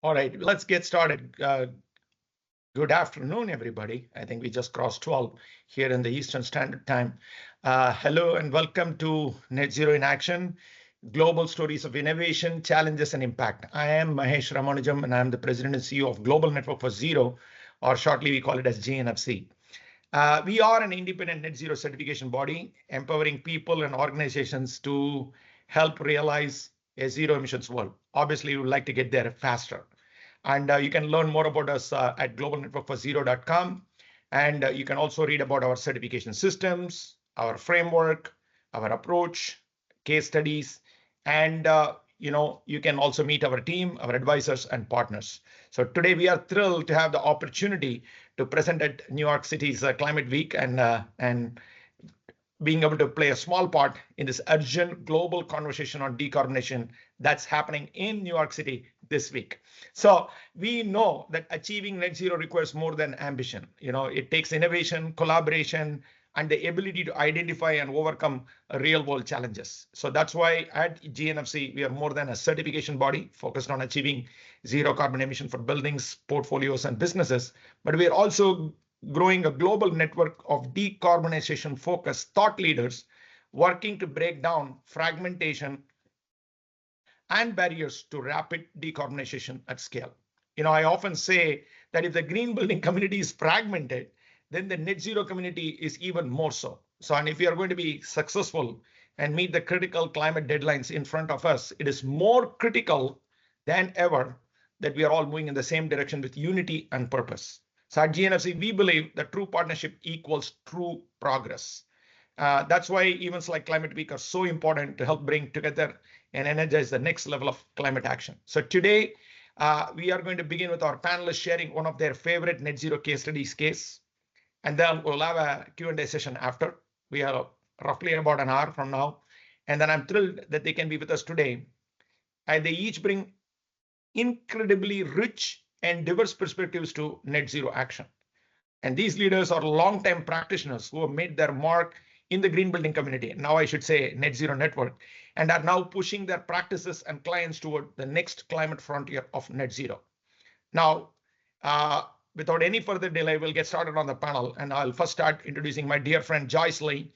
All right, let's get started. Good afternoon, everybody. I think we just crossed 12 here in the Eastern Standard Time. Hello and welcome to Net Zero in Action, Global Stories of Innovation, Challenges and Impact. I am Mahesh Ramanujam and I'm the President and CEO of Global Network for Zero, or shortly we call it as GNFZ. We are an independent net zero certification body, empowering people and organizations to help realize a zero emissions world. Obviously, we would like to get there faster. And you can learn more about us at globalnetworkforzero.com. And you can also read about our certification systems, our framework, our approach, case studies, and you can also meet our team, our advisors, and partners. So today we are thrilled to have the opportunity to present at New York City's Climate Week and being able to play a small part in this urgent global conversation on decarbonization that's happening in New York City this week. So we know that achieving net zero requires more than ambition. It takes innovation, collaboration, and the ability to identify and overcome real world challenges. So that's why at GNFC, we are more than a certification body focused on achieving zero carbon emission for buildings, portfolios, and businesses. But we are also growing a global network of decarbonization focused thought leaders working to break down fragmentation and barriers to rapid decarbonization at scale. I often say that if the green building community is fragmented, then the net zero community is even more so. And if we are going to be successful and meet the critical climate deadlines in front of us, it is more critical than ever that we are all moving in the same direction with unity and purpose. So at GNFC, we believe that true partnership equals true progress. That's why events like Climate Week are so important to help bring together and energize the next level of climate action. So today, we are going to begin with our panelists sharing one of their favorite net zero case studies case. And then we'll have a Q&A session after. We are roughly about an hour from now. And then I'm thrilled that they can be with us today. And they each bring incredibly rich and diverse perspectives to net zero action. And these leaders are long-time practitioners who have made their mark in the green building community, now I should say net zero network, and are now pushing their practices and clients toward the next climate frontier of net zero. Now, without any further delay, we'll get started on the panel, and I'll first start introducing my dear friend Joyce Lee.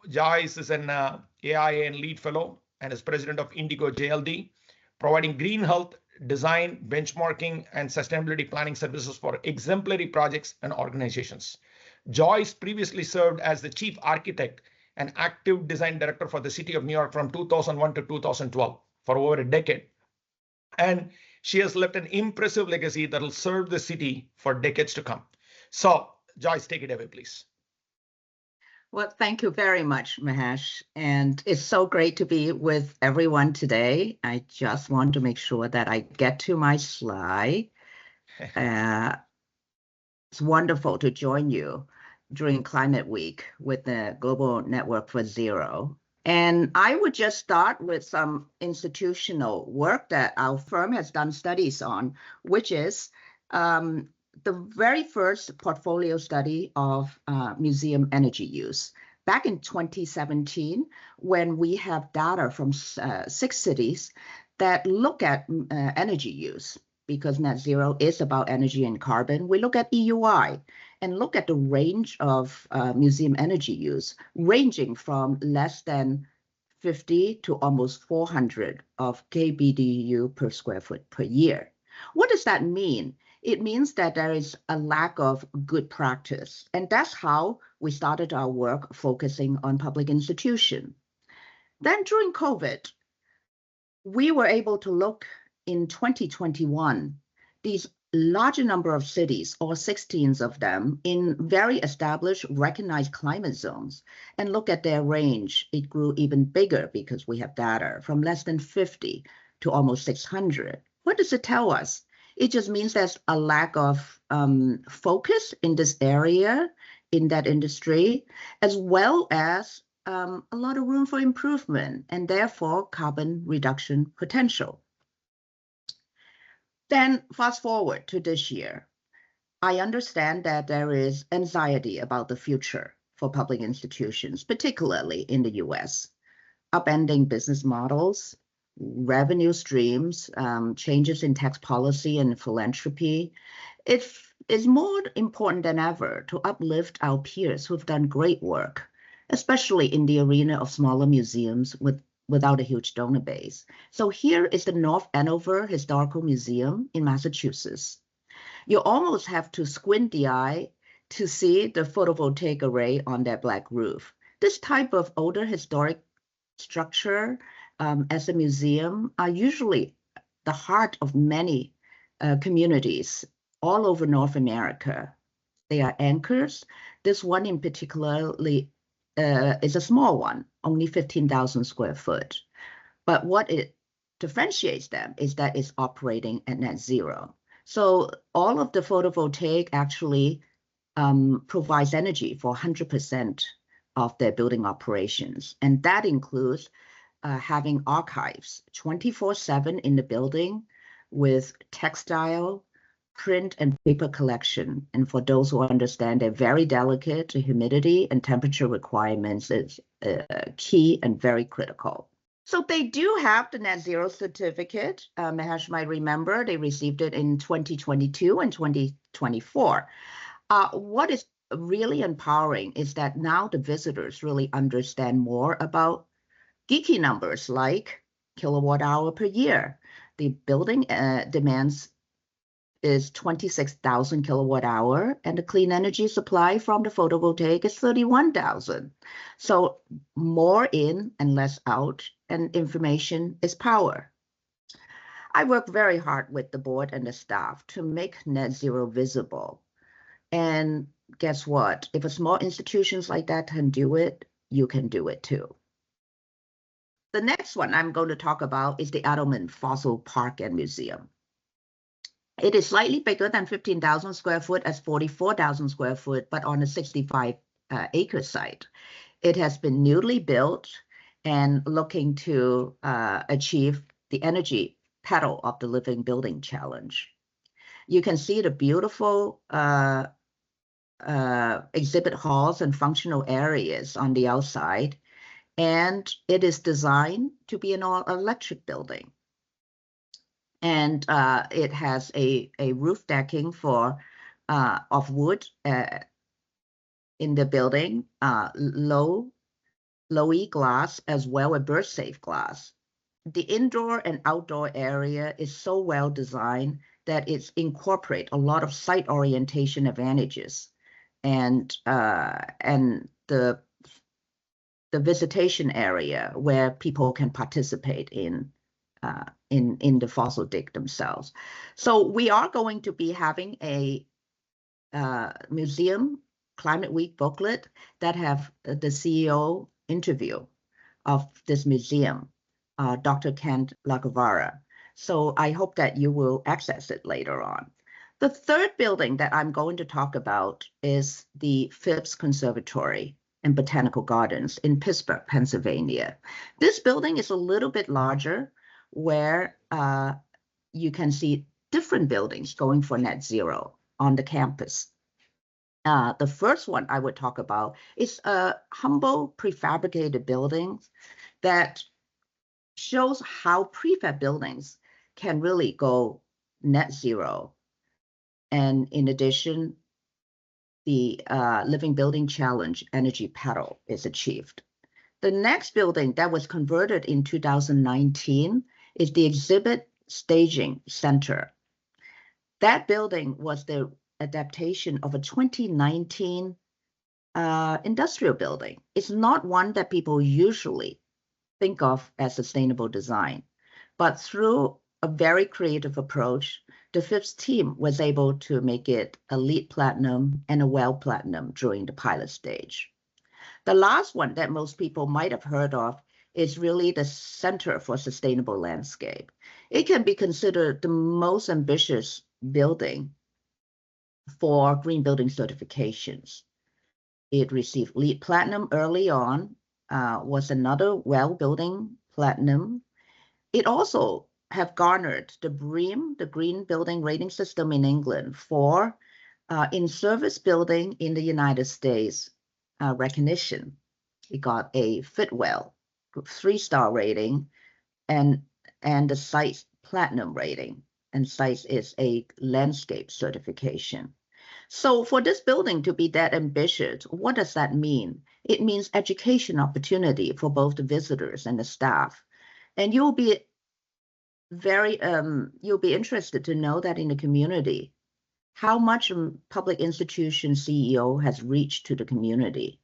Joyce is an AIA and lead fellow and is president of Indigo JLD, providing green health, design, benchmarking, and sustainability planning services for exemplary projects and organizations. Joyce previously served as the chief architect and active design director for the city of New York from 2001 to 2012 for over a decade. And she has left an impressive legacy that will serve the city for decades to come. So, Joyce, take it away, please. Well, thank you very much, Mahesh. And it's so great to be with everyone today. I just want to make sure that I get to my slide. It's wonderful to join you during Climate Week with the Global Network for Zero. And I would just start with some institutional work that our firm has done studies on, which is the very first portfolio study of museum energy use. Back in 2017, when we have data from 6 cities that look at energy use, because net zero is about energy and carbon, we look at EUI and look at the range of museum energy use, ranging from less than 50 to almost 400 of kBDU per square foot per year. What does that mean? It means that there is a lack of good practice. And that's how we started our work focusing on public institutions. Then during COVID, we were able to look in 2021, these larger number of cities, or 16 of them, in very established, recognized climate zones, and look at their range. It grew even bigger because we have data from less than 50 to almost 600. What does it tell us? It just means there's a lack of focus in this area, in that industry, as well as a lot of room for improvement and therefore carbon reduction potential. Then fast forward to this year. I understand that there is anxiety about the future for public institutions, particularly in the US. Upending business models, revenue streams, changes in tax policy and philanthropy, it is more important than ever to uplift our peers who've done great work, especially in the arena of smaller museums without a huge donor base. So here is the North Andover Historical Museum in Massachusetts. You almost have to squint the eye to see the photovoltaic array on that black roof. This type of older historic structure as a museum are usually the heart of many communities all over North America. They are anchors. This one in particularly is a small one, only 15,000 square foot. But what it differentiates them is that it's operating at net zero. So all of the photovoltaic actually provides energy for 100% of their building operations. And that includes having archives 24/7 in the building with textile, print, and paper collection. And for those who understand, they're very delicate. The humidity and temperature requirements is key and very critical. So they do have the net zero certificate. Mahesh might remember they received it in 2022 and 2024. What is really empowering is that now the visitors really understand more about geeky numbers like kilowatt hour per year. The building demands is 26,000 kilowatt hour, and the clean energy supply from the photovoltaic is 31,000. So more in and less out, and information is power. I work very hard with the board and the staff to make net zero visible. And guess what? If a small institutions like that can do it, you can do it too. The next one I'm going to talk about is the Adelman Fossil Park and Museum. It is slightly bigger than 15,000 square foot as 44,000 square foot, but on a 65-acre site. It has been newly built and looking to achieve the energy pedal of the Living Building Challenge. You can see the beautiful exhibit halls and functional areas on the outside, and it is designed to be an all-electric building. And it has a roof decking of wood in the building, low-E glass as well as burst-safe glass. The indoor and outdoor area is so well designed that it's incorporate a lot of site orientation advantages, and the visitation area where people can participate in the fossil dig themselves. So we are going to be having a museum Climate Week booklet that have the CEO interview of this museum, Dr. Kent Lagavara. So I hope that you will access it later on. The third building that I'm going to talk about is the Phipps Conservatory and Botanical Gardens in Pittsburgh, Pennsylvania. This building is a little bit larger, where you can see different buildings going for net zero on the campus. The first one I would talk about is a humble prefabricated building that shows how prefab buildings can really go net zero. And in addition, the Living Building Challenge energy pedal is achieved. The next building that was converted in 2019 is the Exhibit Staging Center. That building was the adaptation of a 2019 industrial building. It's not one that people usually think of as sustainable design, but through a very creative approach, the Phipps team was able to make it a LEED Platinum and a WELL Platinum during the pilot stage. The last one that most people might have heard of is really the Center for Sustainable Landscape. It can be considered the most ambitious building for green building certifications. It received LEED Platinum early on, was another WELL Building Platinum. It also have garnered the BREEAM, the Green Building Rating System in England, for in-service building in the United States recognition. It got a Fitwel 3-star rating, and and the site's platinum rating. And site is a landscape certification. So for this building to be that ambitious, what does that mean? It means education opportunity for both the visitors and the staff. And you'll be interested to know that in the community, how much a public institution CEO has reached to the community.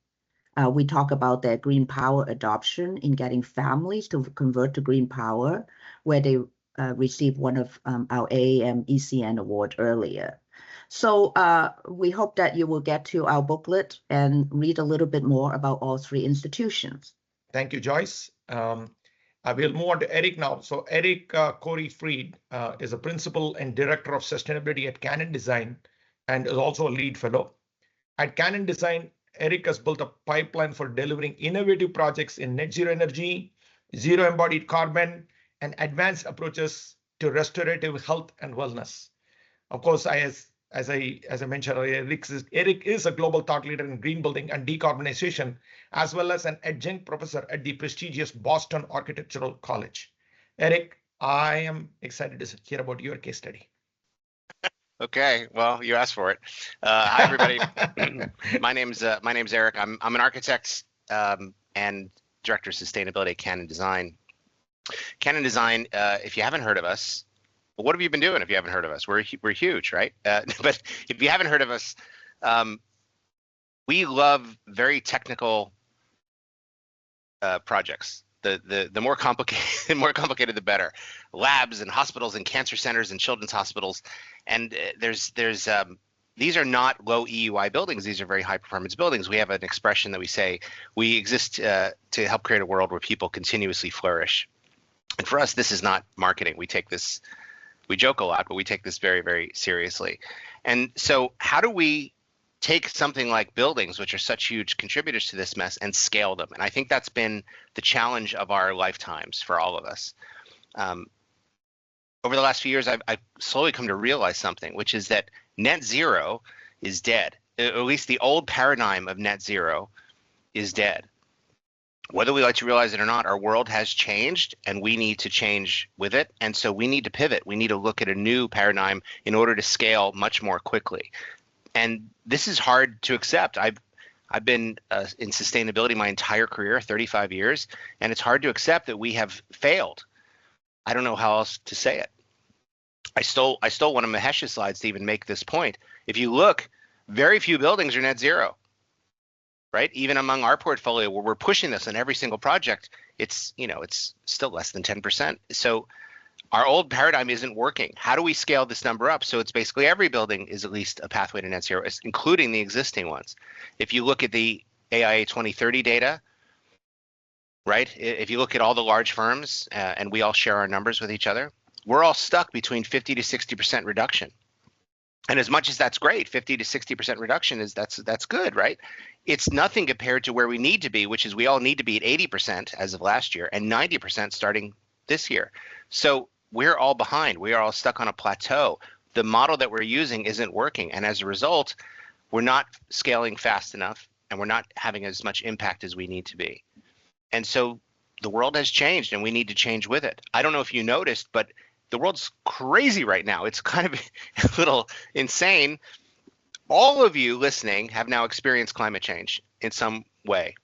We talk about their green power adoption in getting families to convert to green power, where they received one of our AAM ECN award earlier. So we hope that you will get to our booklet and read a little bit more about all three institutions. Thank you, Joyce. I will move on to Eric now. So Eric Corey-Fried is a principal and director of sustainability at Canon Design and is also a lead fellow. At Canon Design, Eric has built a pipeline for delivering innovative projects in net zero energy, zero embodied carbon, and advanced approaches to restorative health and wellness. Of course, as I mentioned earlier, Eric is a global thought leader in green building and decarbonization, as well as an adjunct professor at the prestigious Boston Architectural College. Eric, I am excited to hear about your case study. Okay, well, you asked for it. Hi, everybody. my name's Eric. I'm an architect and director of sustainability at Canon Design. Canon Design, if you haven't heard of us, well, what have you been doing if you haven't heard of us? We're huge, right? But if you haven't heard of us, we love very technical projects. The more complicated, the better. Labs and hospitals and cancer centers and children's hospitals, and these are not low EUI buildings. These are very high performance buildings. We have an expression that we say we exist to help create a world where people continuously flourish. And for us, this is not marketing. We joke a lot, but we take this very, very seriously. And so how do we take something like buildings, which are such huge contributors to this mess, and scale them? And I think that's been the challenge of our lifetimes for all of us. Over the last few years, I've slowly come to realize something, which is that net zero is dead. At least the old paradigm of net zero is dead. Whether we like to realize it or not, our world has changed and we need to change with it. And so we need to pivot. We need to look at a new paradigm in order to scale much more quickly. And this is hard to accept. I've been in sustainability my entire career, 35 years, and it's hard to accept that we have failed. I don't know how else to say it. I stole one of Mahesh's slides to even make this point. If you look, very few buildings are net zero. Right? Even among our portfolio, where we're pushing this on every single project, it's still less than 10%. So our old paradigm isn't working. How do we scale this number up? So it's basically every building is at least a pathway to net zero, including the existing ones. If you look at the AIA 2030 data, right? If you look at all the large firms, and we all share our numbers with each other, we're all stuck between 50 to 60% reduction. And as much as that's great, 50 to 60% reduction that's good, right? It's nothing compared to where we need to be, which is we all need to be at 80% as of last year and 90% starting this year. So we're all behind. We are all stuck on a plateau. The model that we're using isn't working. And as a result, we're not scaling fast enough and we're not having as much impact as we need to be. And so the world has changed and we need to change with it. I don't know if you noticed, but the world's crazy right now. It's kind of a little insane. All of you listening have now experienced climate change in some way.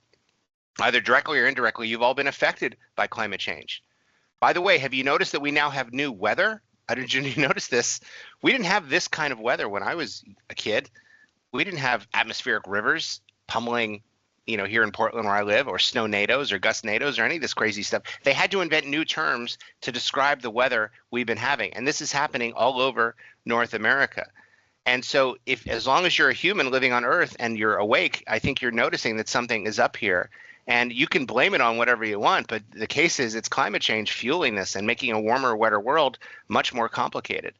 Either directly or indirectly, you've all been affected by climate change. By the way, have you noticed that we now have new weather? Did you notice this? We didn't have this kind of weather when I was a kid. We didn't have atmospheric rivers pummeling, here in Portland where I live, or snow-nados or gust-nados or any of this crazy stuff. They had to invent new terms to describe the weather we've been having. And this is happening all over North America. And so as long as you're a human living on Earth and you're awake, I think you're noticing that something is up here. And you can blame it on whatever you want, but the case is it's climate change fueling this and making a warmer, wetter world much more complicated.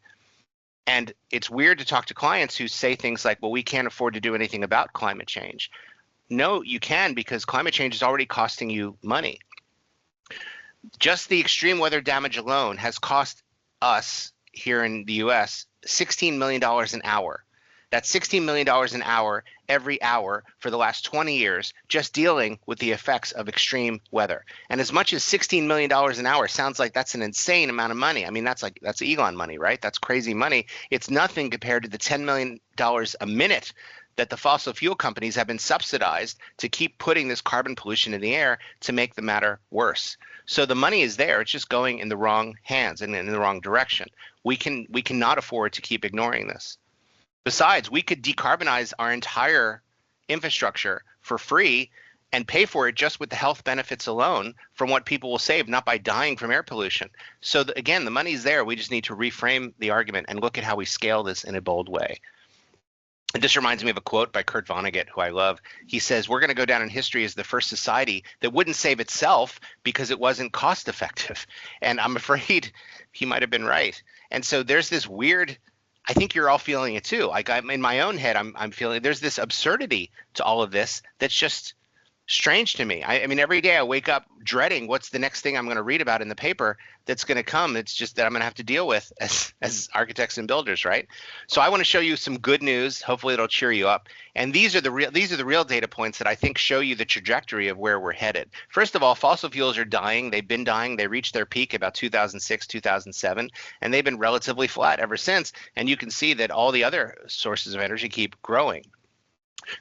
And it's weird to talk to clients who say things like, well, we can't afford to do anything about climate change. No, you can, because climate change is already costing you money. Just the extreme weather damage alone has cost us here in the US $16 million an hour. That's $16 million an hour every hour for the last 20 years, just dealing with the effects of extreme weather. And as much as $16 million an hour sounds like that's an insane amount of money. I mean, that's Elon money, right? That's crazy money. It's nothing compared to the $10 million a minute that the fossil fuel companies have been subsidized to keep putting this carbon pollution in the air to make the matter worse. So the money is there. It's just going in the wrong hands and in the wrong direction. We cannot afford to keep ignoring this. Besides, we could decarbonize our entire infrastructure for free and pay for it just with the health benefits alone from what people will save, not by dying from air pollution. So again, the money's there. We just need to reframe the argument and look at how we scale this in a bold way. This reminds me of a quote by Kurt Vonnegut, who I love. He says, we're going to go down in history as the first society that wouldn't save itself because it wasn't cost effective. And I'm afraid he might have been right. And so there's this weird, I think you're all feeling it too. Like I'm in my own head, I'm feeling there's this absurdity to all of this that's just strange to me. I mean, every day I wake up dreading what's the next thing I'm going to read about in the paper that's going to come. It's just that I'm going to have to deal with as architects and builders, right? So I want to show you some good news. Hopefully it'll cheer you up. And these are the real data points that I think show you the trajectory of where we're headed. First of all, fossil fuels are dying. They've been dying. They reached their peak about 2006, 2007, and they've been relatively flat ever since. And you can see that all the other sources of energy keep growing.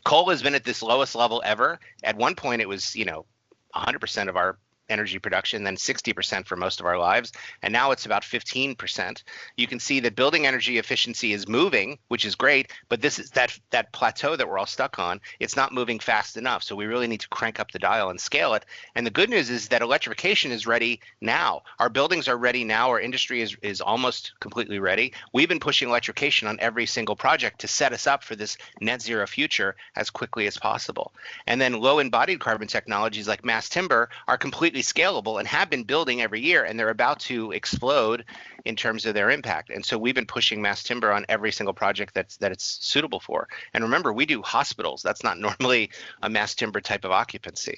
Coal has been at this lowest level ever. At one point, it was, 100% of our energy production, then 60% for most of our lives, and now it's about 15%. You can see that building energy efficiency is moving, which is great, but this is that plateau that we're all stuck on. It's not moving fast enough, so we really need to crank up the dial and scale it. And the good news is that electrification is ready now. Our buildings are ready now. Our industry is almost completely ready. We've been pushing electrification on every single project to set us up for this net zero future as quickly as possible. And then low embodied carbon technologies like mass timber are completely scalable and have been building every year, and they're about to explode in terms of their impact. And so we've been pushing mass timber on every single project that it's suitable for. And remember, we do hospitals. That's not normally a mass timber type of occupancy.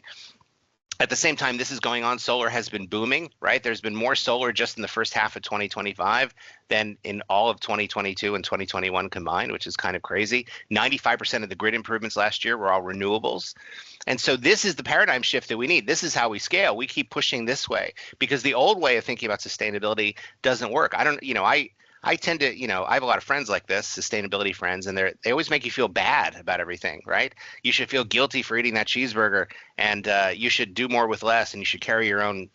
At the same time, this is going on. Solar has been booming, right? There's been more solar just in the first half of 2025 than in all of 2022 and 2021 combined, which is kind of crazy. 95% of the grid improvements last year were all renewables. And so this is the paradigm shift that we need. This is how we scale. We keep pushing this way because the old way of thinking about sustainability doesn't work. I tend to, I have a lot of friends like this, sustainability friends, and they always make you feel bad about everything, right? You should feel guilty for eating that cheeseburger, and you should do more with less, and you should carry your own,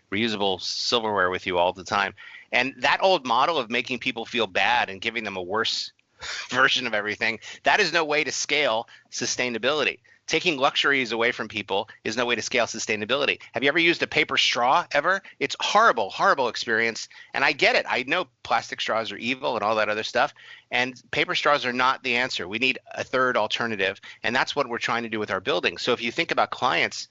reusable silverware with you all the time. And that old model of making people feel bad and giving them a worse version of everything, that is no way to scale sustainability. Taking luxuries away from people is no way to scale sustainability. Have you ever used a paper straw ever? It's horrible, horrible experience. And I get it. I know plastic straws are evil and all that other stuff. And paper straws are not the answer. We need a third alternative. And that's what we're trying to do with our buildings. So if you think about clients,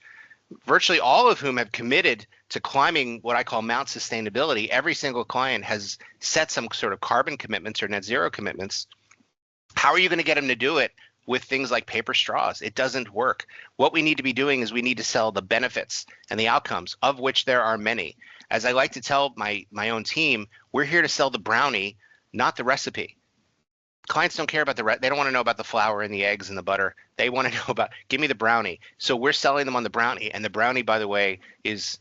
virtually all of whom have committed to climbing what I call Mount Sustainability, every single client has set some sort of carbon commitments or net zero commitments. How are you going to get them to do it with things like paper straws? It doesn't work. What we need to be doing is we need to sell the benefits and the outcomes, of which there are many. As I like to tell my own team, we're here to sell the brownie, not the recipe. Clients don't care about they don't want to know about the flour and the eggs and the butter. They want to know about, give me the brownie. So we're selling them on the brownie. And the brownie, by the way, is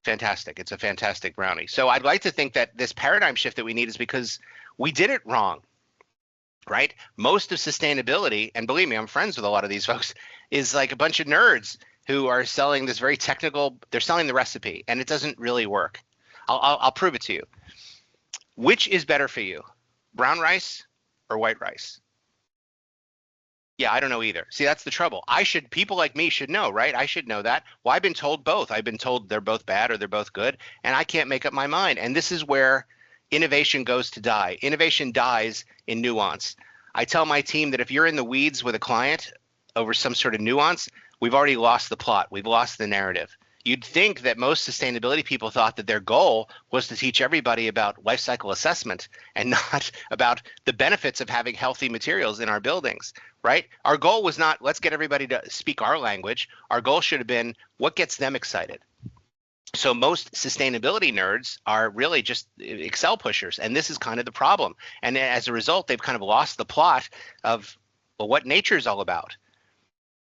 fantastic. It's a fantastic brownie. So I'd like to think that this paradigm shift that we need is because we did it wrong. Right? Most of sustainability, and believe me, I'm friends with a lot of these folks, is like a bunch of nerds who are selling this very technical, they're selling the recipe, and it doesn't really work. I'll prove it to you. Which is better for you, brown rice or white rice? Yeah, I don't know either. See, that's the trouble. People like me should know, right? I should know that. Well, I've been told both. I've been told they're both bad or they're both good, and I can't make up my mind. And this is where innovation goes to die. Innovation dies in nuance. I tell my team that if you're in the weeds with a client over some sort of nuance, we've already lost the plot. We've lost the narrative. You'd think that most sustainability people thought that their goal was to teach everybody about life cycle assessment and not about the benefits of having healthy materials in our buildings, right? Our goal was not, let's get everybody to speak our language. Our goal should have been, what gets them excited? So most sustainability nerds are really just Excel pushers, and this is kind of the problem. And as a result, they've kind of lost the plot of, well, what nature is all about.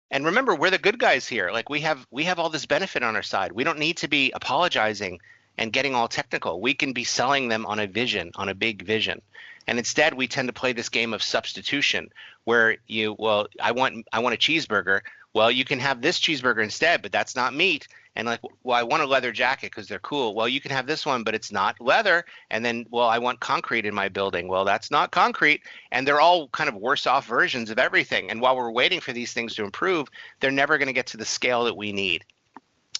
And remember, we're the good guys here. Like we have all this benefit on our side. We don't need to be apologizing and getting all technical. We can be selling them on a vision, on a big vision. And instead, we tend to play this game of substitution where I want a cheeseburger. Well, you can have this cheeseburger instead, but that's not meat. And like, well, I want a leather jacket because they're cool. Well, you can have this one, but it's not leather. And then, well, I want concrete in my building. Well, that's not concrete. And they're all kind of worse off versions of everything. And while we're waiting for these things to improve, they're never going to get to the scale that we need.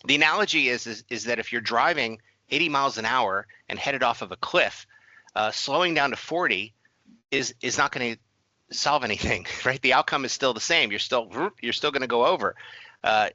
The analogy is that if you're driving 80 miles an hour and headed off of a cliff, slowing down to 40 is not going to solve anything, right? The outcome is still the same. You're still going to go over.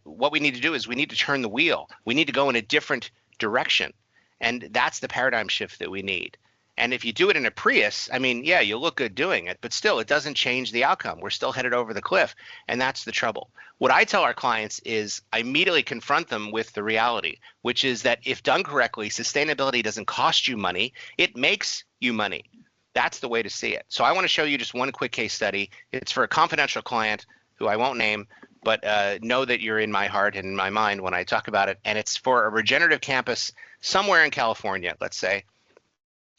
What we need to do is we need to turn the wheel. We need to go in a different direction. And that's the paradigm shift that we need. And if you do it in a Prius, I mean, yeah, you'll look good doing it, but still, it doesn't change the outcome. We're still headed over the cliff. And that's the trouble. What I tell our clients is I immediately confront them with the reality, which is that if done correctly, sustainability doesn't cost you money. It makes you money. That's the way to see it. So I want to show you just one quick case study. It's for a confidential client who I won't name, but know that you're in my heart and in my mind when I talk about it. And it's for a regenerative campus somewhere in California, let's say.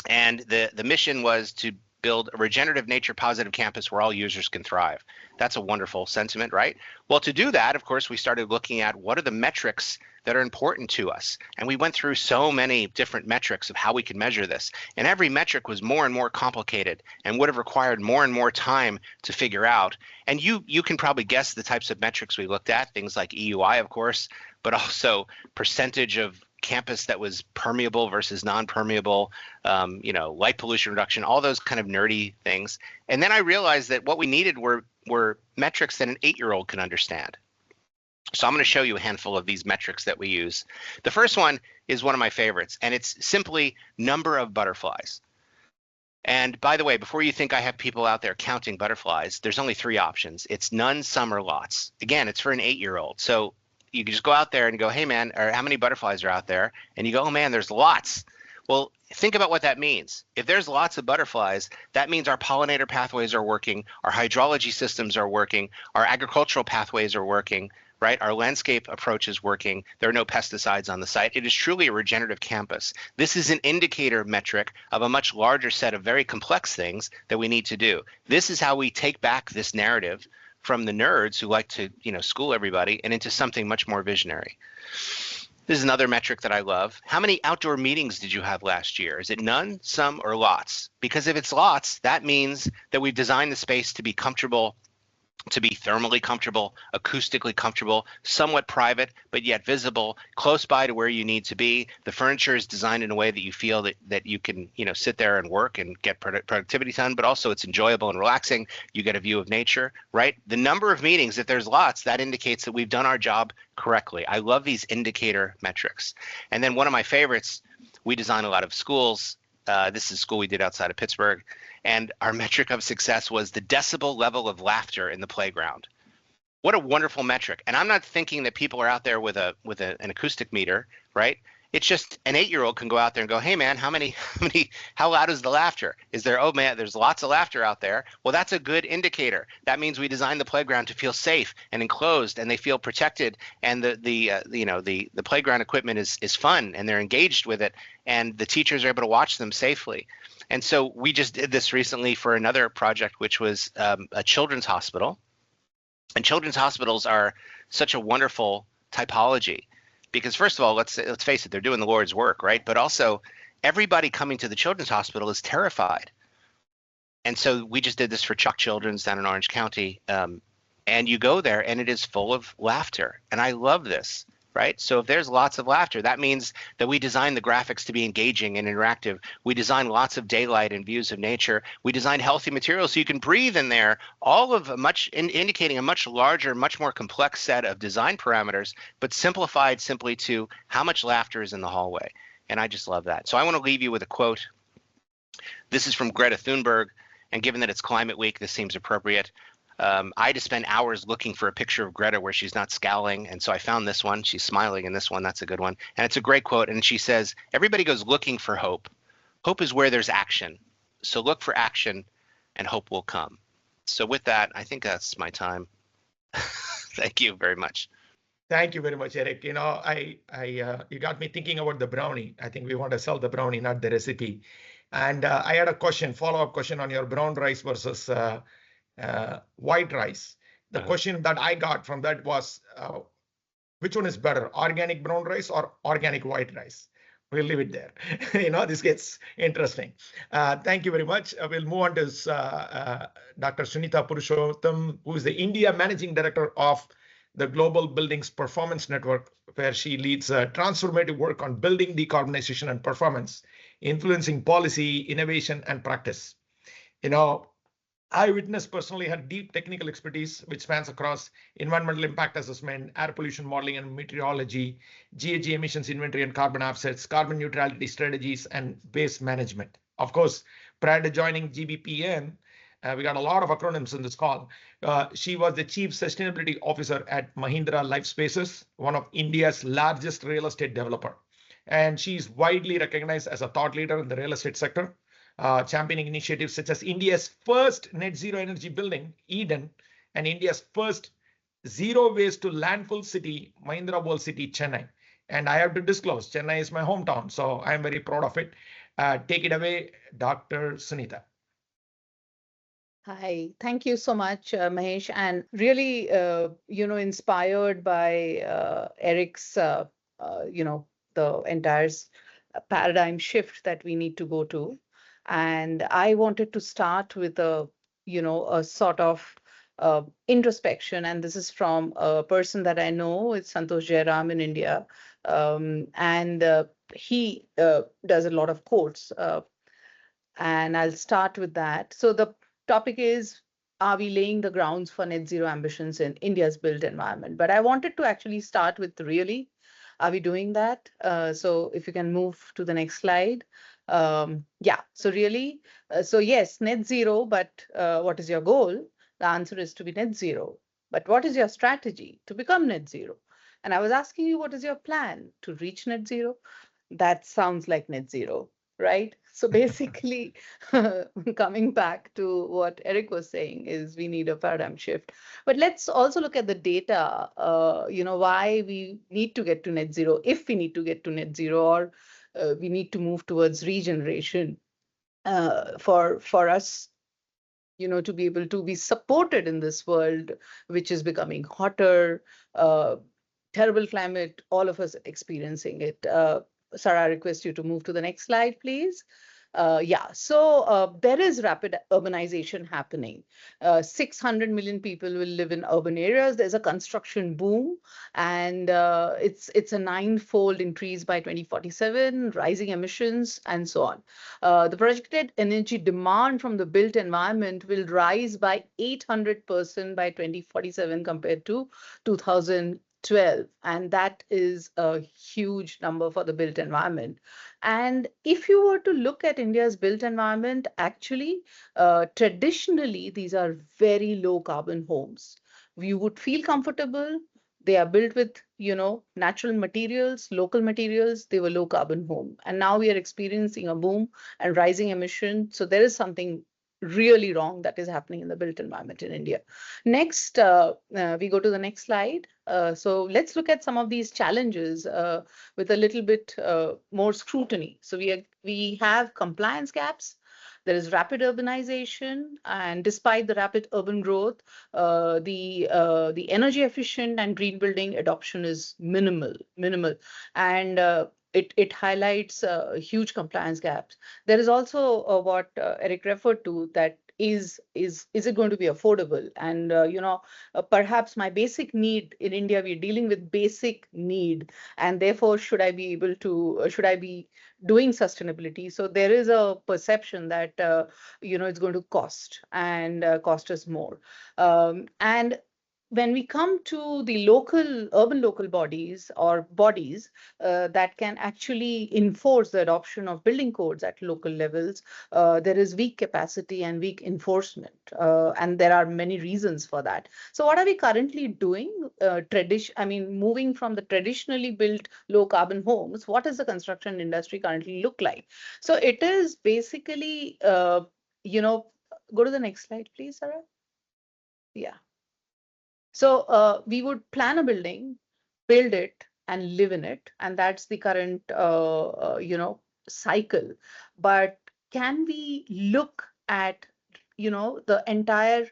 And the mission was to build a regenerative, nature-positive campus where all users can thrive. That's a wonderful sentiment, right? Well, to do that, of course, we started looking at what are the metrics that are important to us. And we went through so many different metrics of how we could measure this. And every metric was more and more complicated and would have required more and more time to figure out. And you can probably guess the types of metrics we looked at, things like EUI, of course, but also percentage of campus that was permeable versus non-permeable, light pollution reduction, all those kind of nerdy things. And then I realized that what we needed were metrics that an 8-year-old can understand. So I'm going to show you a handful of these metrics that we use. The first one is one of my favorites, and it's simply number of butterflies. And by the way, before you think I have people out there counting butterflies, there's only 3 options. It's none, some, or lots. Again, it's for an 8-year-old. So you can just go out there and go, hey, man, or how many butterflies are out there? And you go, oh, man, there's lots. Well, think about what that means. If there's lots of butterflies, that means our pollinator pathways are working, our hydrology systems are working, our agricultural pathways are working, right? Our landscape approach is working. There are no pesticides on the site. It is truly a regenerative campus. This is an indicator metric of a much larger set of very complex things that we need to do. This is how we take back this narrative from the nerds who like to, school everybody and into something much more visionary. This is another metric that I love. How many outdoor meetings did you have last year? Is it none, some, or lots? Because if it's lots, that means that we've designed the space to be comfortable, to be thermally comfortable, acoustically comfortable, somewhat private, but yet visible, close by to where you need to be. The furniture is designed in a way that you feel that you can, sit there and work and get productivity done, but also it's enjoyable and relaxing. You get a view of nature, right? The number of meetings, if there's lots, that indicates that we've done our job correctly. I love these indicator metrics. And then one of my favorites, we design a lot of schools. This is a school we did outside of Pittsburgh. And our metric of success was the decibel level of laughter in the playground. What a wonderful metric. And I'm not thinking that people are out there with an acoustic meter, right? It's just an 8-year-old can go out there and go, hey man, how loud is the laughter? Is there, oh man, there's lots of laughter out there. Well, that's a good indicator. That means we designed the playground to feel safe and enclosed and they feel protected and the playground equipment is fun and they're engaged with it and the teachers are able to watch them safely. And so we just did this recently for another project, which was a children's hospital. And children's hospitals are such a wonderful typology because, first of all, let's face it, they're doing the Lord's work, right? But also, everybody coming to the children's hospital is terrified. And so we just did this for Chuck Children's down in Orange County. And you go there and it is full of laughter. And I love this. Right? So if there's lots of laughter, that means that we design the graphics to be engaging and interactive. We design lots of daylight and views of nature. We design healthy materials so you can breathe in there, all of indicating a much larger, much more complex set of design parameters, but simplified simply to how much laughter is in the hallway. And I just love that. So I want to leave you with a quote. This is from Greta Thunberg. And given that it's Climate Week, this seems appropriate. I had to spend hours looking for a picture of Greta where she's not scowling. And so I found this one. She's smiling in this one. That's a good one. And it's a great quote. And she says, everybody goes looking for hope. Hope is where there's action. So look for action and hope will come. So with that, I think that's my time. Thank you very much. Thank you very much, Eric. You know, you got me thinking about the brownie. I think we want to sell the brownie, not the recipe. And I had a question, follow-up question on your brown rice versus white rice. The question that I got from that was, which one is better, organic brown rice or organic white rice? We'll leave it there. You know, this gets interesting. Thank you very much. We'll move on to Dr. Sunita Purushottam, who is the India Managing Director of the Global Buildings Performance Network, where she leads transformative work on building decarbonization and performance, influencing policy, innovation, and practice. You know, I witnessed personally her deep technical expertise, which spans across environmental impact assessment, air pollution modeling and meteorology, GHG emissions inventory and carbon offsets, carbon neutrality strategies, and waste management. Of course, prior to joining GBPN, we got a lot of acronyms in this call. She was the Chief Sustainability Officer at Mahindra Life Spaces, one of India's largest real estate developer. And she's widely recognized as a thought leader in the real estate sector, championing initiatives such as India's first net zero energy building, Eden, and India's first zero waste to landfill city, Mahindra World City, Chennai. And I have to disclose, Chennai is my hometown, so I'm very proud of it. Take it away, Dr. Sunita. Hi, thank you so much, Mahesh, and really, inspired by Eric's, the entire paradigm shift that we need to go to. And I wanted to start with a sort of introspection, and this is from a person that I know, it's Santosh Jairam in India, and he does a lot of quotes, and I'll start with that. So the topic is, are we laying the grounds for net zero ambitions in India's built environment? But I wanted to actually start with really, are we doing that? So if you can move to the next slide. So really, so yes, net zero, but what is your goal? The answer is to be net zero. But what is your strategy to become net zero? And I was asking you, what is your plan to reach net zero? That sounds like net zero, right? So basically, coming back to what Eric was saying is we need a paradigm shift. But let's also look at the data, why we need to get to net zero, if we need to get to net zero, or we need to move towards regeneration for us, to be able to be supported in this world, which is becoming hotter, terrible climate, all of us experiencing it. Sarah, I request you to move to the next slide, please. So there is rapid urbanization happening. 600 million people will live in urban areas. There's a construction boom, and it's a 9-fold increase by 2047, rising emissions, and so on. The projected energy demand from the built environment will rise by 800% by 2047 compared to 2012, and that is a huge number for the built environment. And if you were to look at India's built environment, actually, traditionally, these are very low carbon homes. You would feel comfortable. They are built with, natural materials, local materials. They were low carbon home. And now we are experiencing a boom and rising emission. So there is something really wrong that is happening in the built environment in India. Next, we go to the next slide. So let's look at some of these challenges with a little bit more scrutiny. So we have compliance gaps. There is rapid urbanization, and despite the rapid urban growth, the energy efficient and green building adoption is minimal, and it highlights huge compliance gaps. There is also what Eric referred to, that is it going to be affordable? And perhaps my basic need in India, we're dealing with basic need, and therefore should I be doing sustainability? So there is a perception that it's going to cost and cost us more, and when we come to the local, urban local bodies or bodies that can actually enforce the adoption of building codes at local levels, there is weak capacity and weak enforcement. And there are many reasons for that. So what are we currently doing? Moving from the traditionally built low carbon homes, what does the construction industry currently look like? So it is basically, go to the next slide, please, Sarah. Yeah. So we would plan a building, build it, and live in it, and that's the current cycle. But can we look at the entire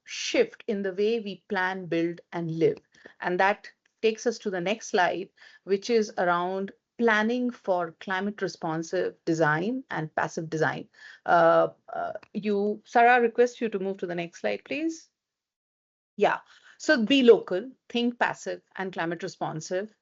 shift in the way we plan, build, and live? And that takes us to the next slide, which is around planning for climate responsive design and passive design. Sarah, request you to move to the next slide, please. Yeah. So be local, think passive and climate responsive.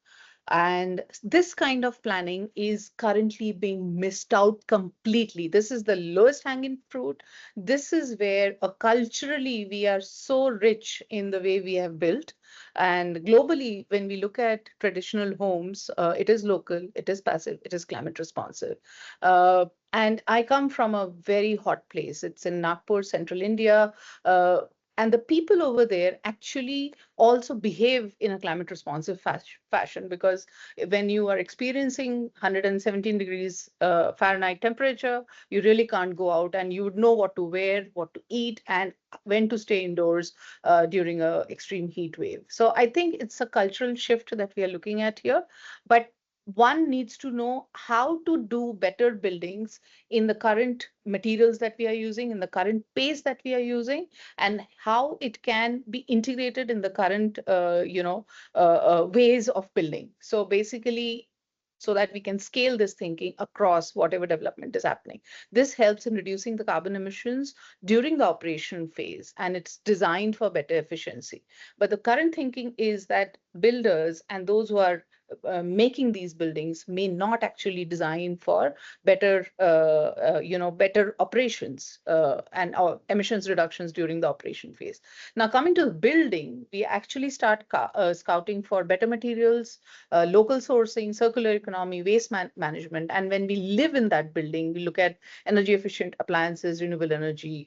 And this kind of planning is currently being missed out completely. This is the lowest hanging fruit. This is where culturally we are so rich in the way we have built. And globally, when we look at traditional homes, it is local, it is passive, it is climate responsive. And I come from a very hot place. It's in Nagpur, central India. And the people over there actually also behave in a climate responsive fashion, because when you are experiencing 117 degrees Fahrenheit temperature, you really can't go out, and you would know what to wear, what to eat, and when to stay indoors during a extreme heat wave. So I think it's a cultural shift that we are looking at here, but one needs to know how to do better buildings in the current materials that we are using, in the current pace that we are using, and how it can be integrated in the current ways of building. So basically, so that we can scale this thinking across whatever development is happening. This helps in reducing the carbon emissions during the operation phase, and it's designed for better efficiency. But the current thinking is that builders and those who are making these buildings may not actually design for better operations and emissions reductions during the operation phase. Now, coming to the building, we actually start scouting for better materials, local sourcing, circular economy, waste management. And when we live in that building, we look at energy efficient appliances, renewable energy,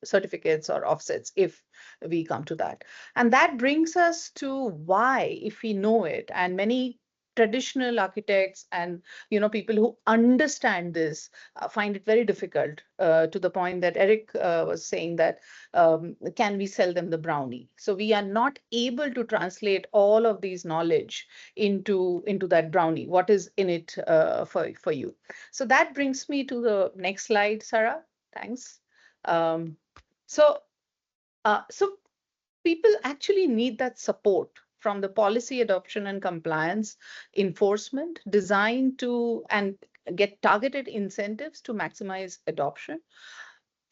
certificates or offsets, if we come to that. And that brings us to why, if we know it, and many traditional architects and people who understand this find it very difficult, to the point that Eric was saying that can we sell them the brownie? So we are not able to translate all of these knowledge into that brownie. What is in it for you? So that brings me to the next slide, Sarah. Thanks. Um, so people actually need that support from the policy adoption and compliance enforcement designed to and get targeted incentives to maximize adoption.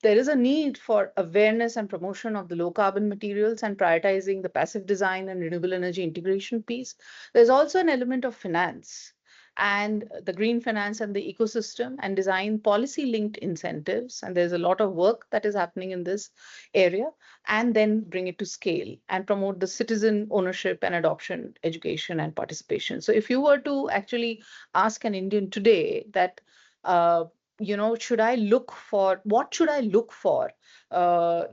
There is a need for awareness and promotion of the low carbon materials and prioritizing the passive design and renewable energy integration piece. There's also an element of finance and the green finance and the ecosystem, and design policy linked incentives. And there's a lot of work that is happening in this area, and then bring it to scale and promote the citizen ownership and adoption, education and participation. So if you were to actually ask an Indian today that, what should I look for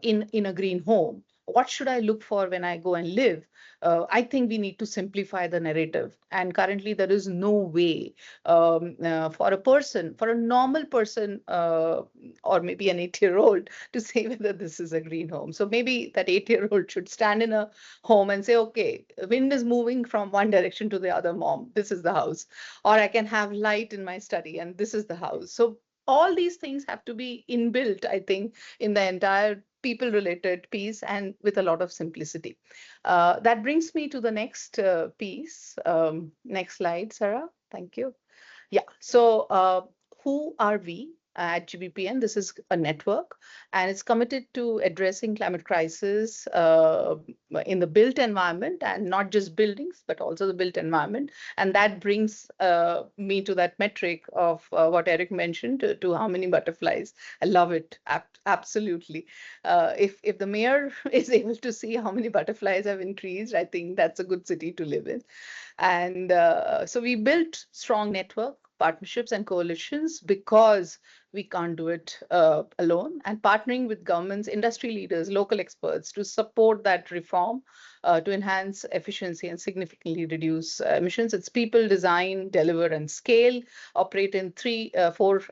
in a green home? What should I look for when I go and live? I think we need to simplify the narrative. And currently there is no way for a normal person, or maybe an 8-year-old, to say whether this is a green home. So maybe that 8-year-old should stand in a home and say, okay, wind is moving from one direction to the other, mom, this is the house. Or I can have light in my study and this is the house. So all these things have to be inbuilt, I think, in the entire people related piece, and with a lot of simplicity. That brings me to the next piece. Next slide, Sarah. Thank you. Yeah. So who are we? at GBPN. This is a network, and it's committed to addressing climate crisis in the built environment, and not just buildings, but also the built environment. And that brings me to that metric of what Eric mentioned, to how many butterflies. I love it. Absolutely. If the mayor is able to see how many butterflies have increased, I think that's a good city to live in. And so we built strong network partnerships and coalitions because we can't do it alone, and partnering with governments, industry leaders, local experts to support that reform to enhance efficiency and significantly reduce emissions. It's people, design, deliver, and scale, operate in four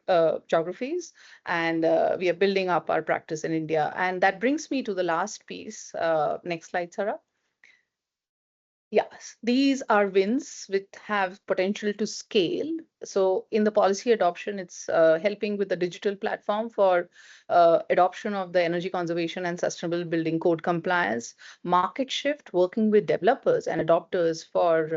geographies, and we are building up our practice in India. And that brings me to the last piece. Next slide, Sarah. Yes, these are wins which have potential to scale. So in the policy adoption, it's helping with the digital platform for adoption of the energy conservation and sustainable building code compliance, market shift, working with developers and adopters for,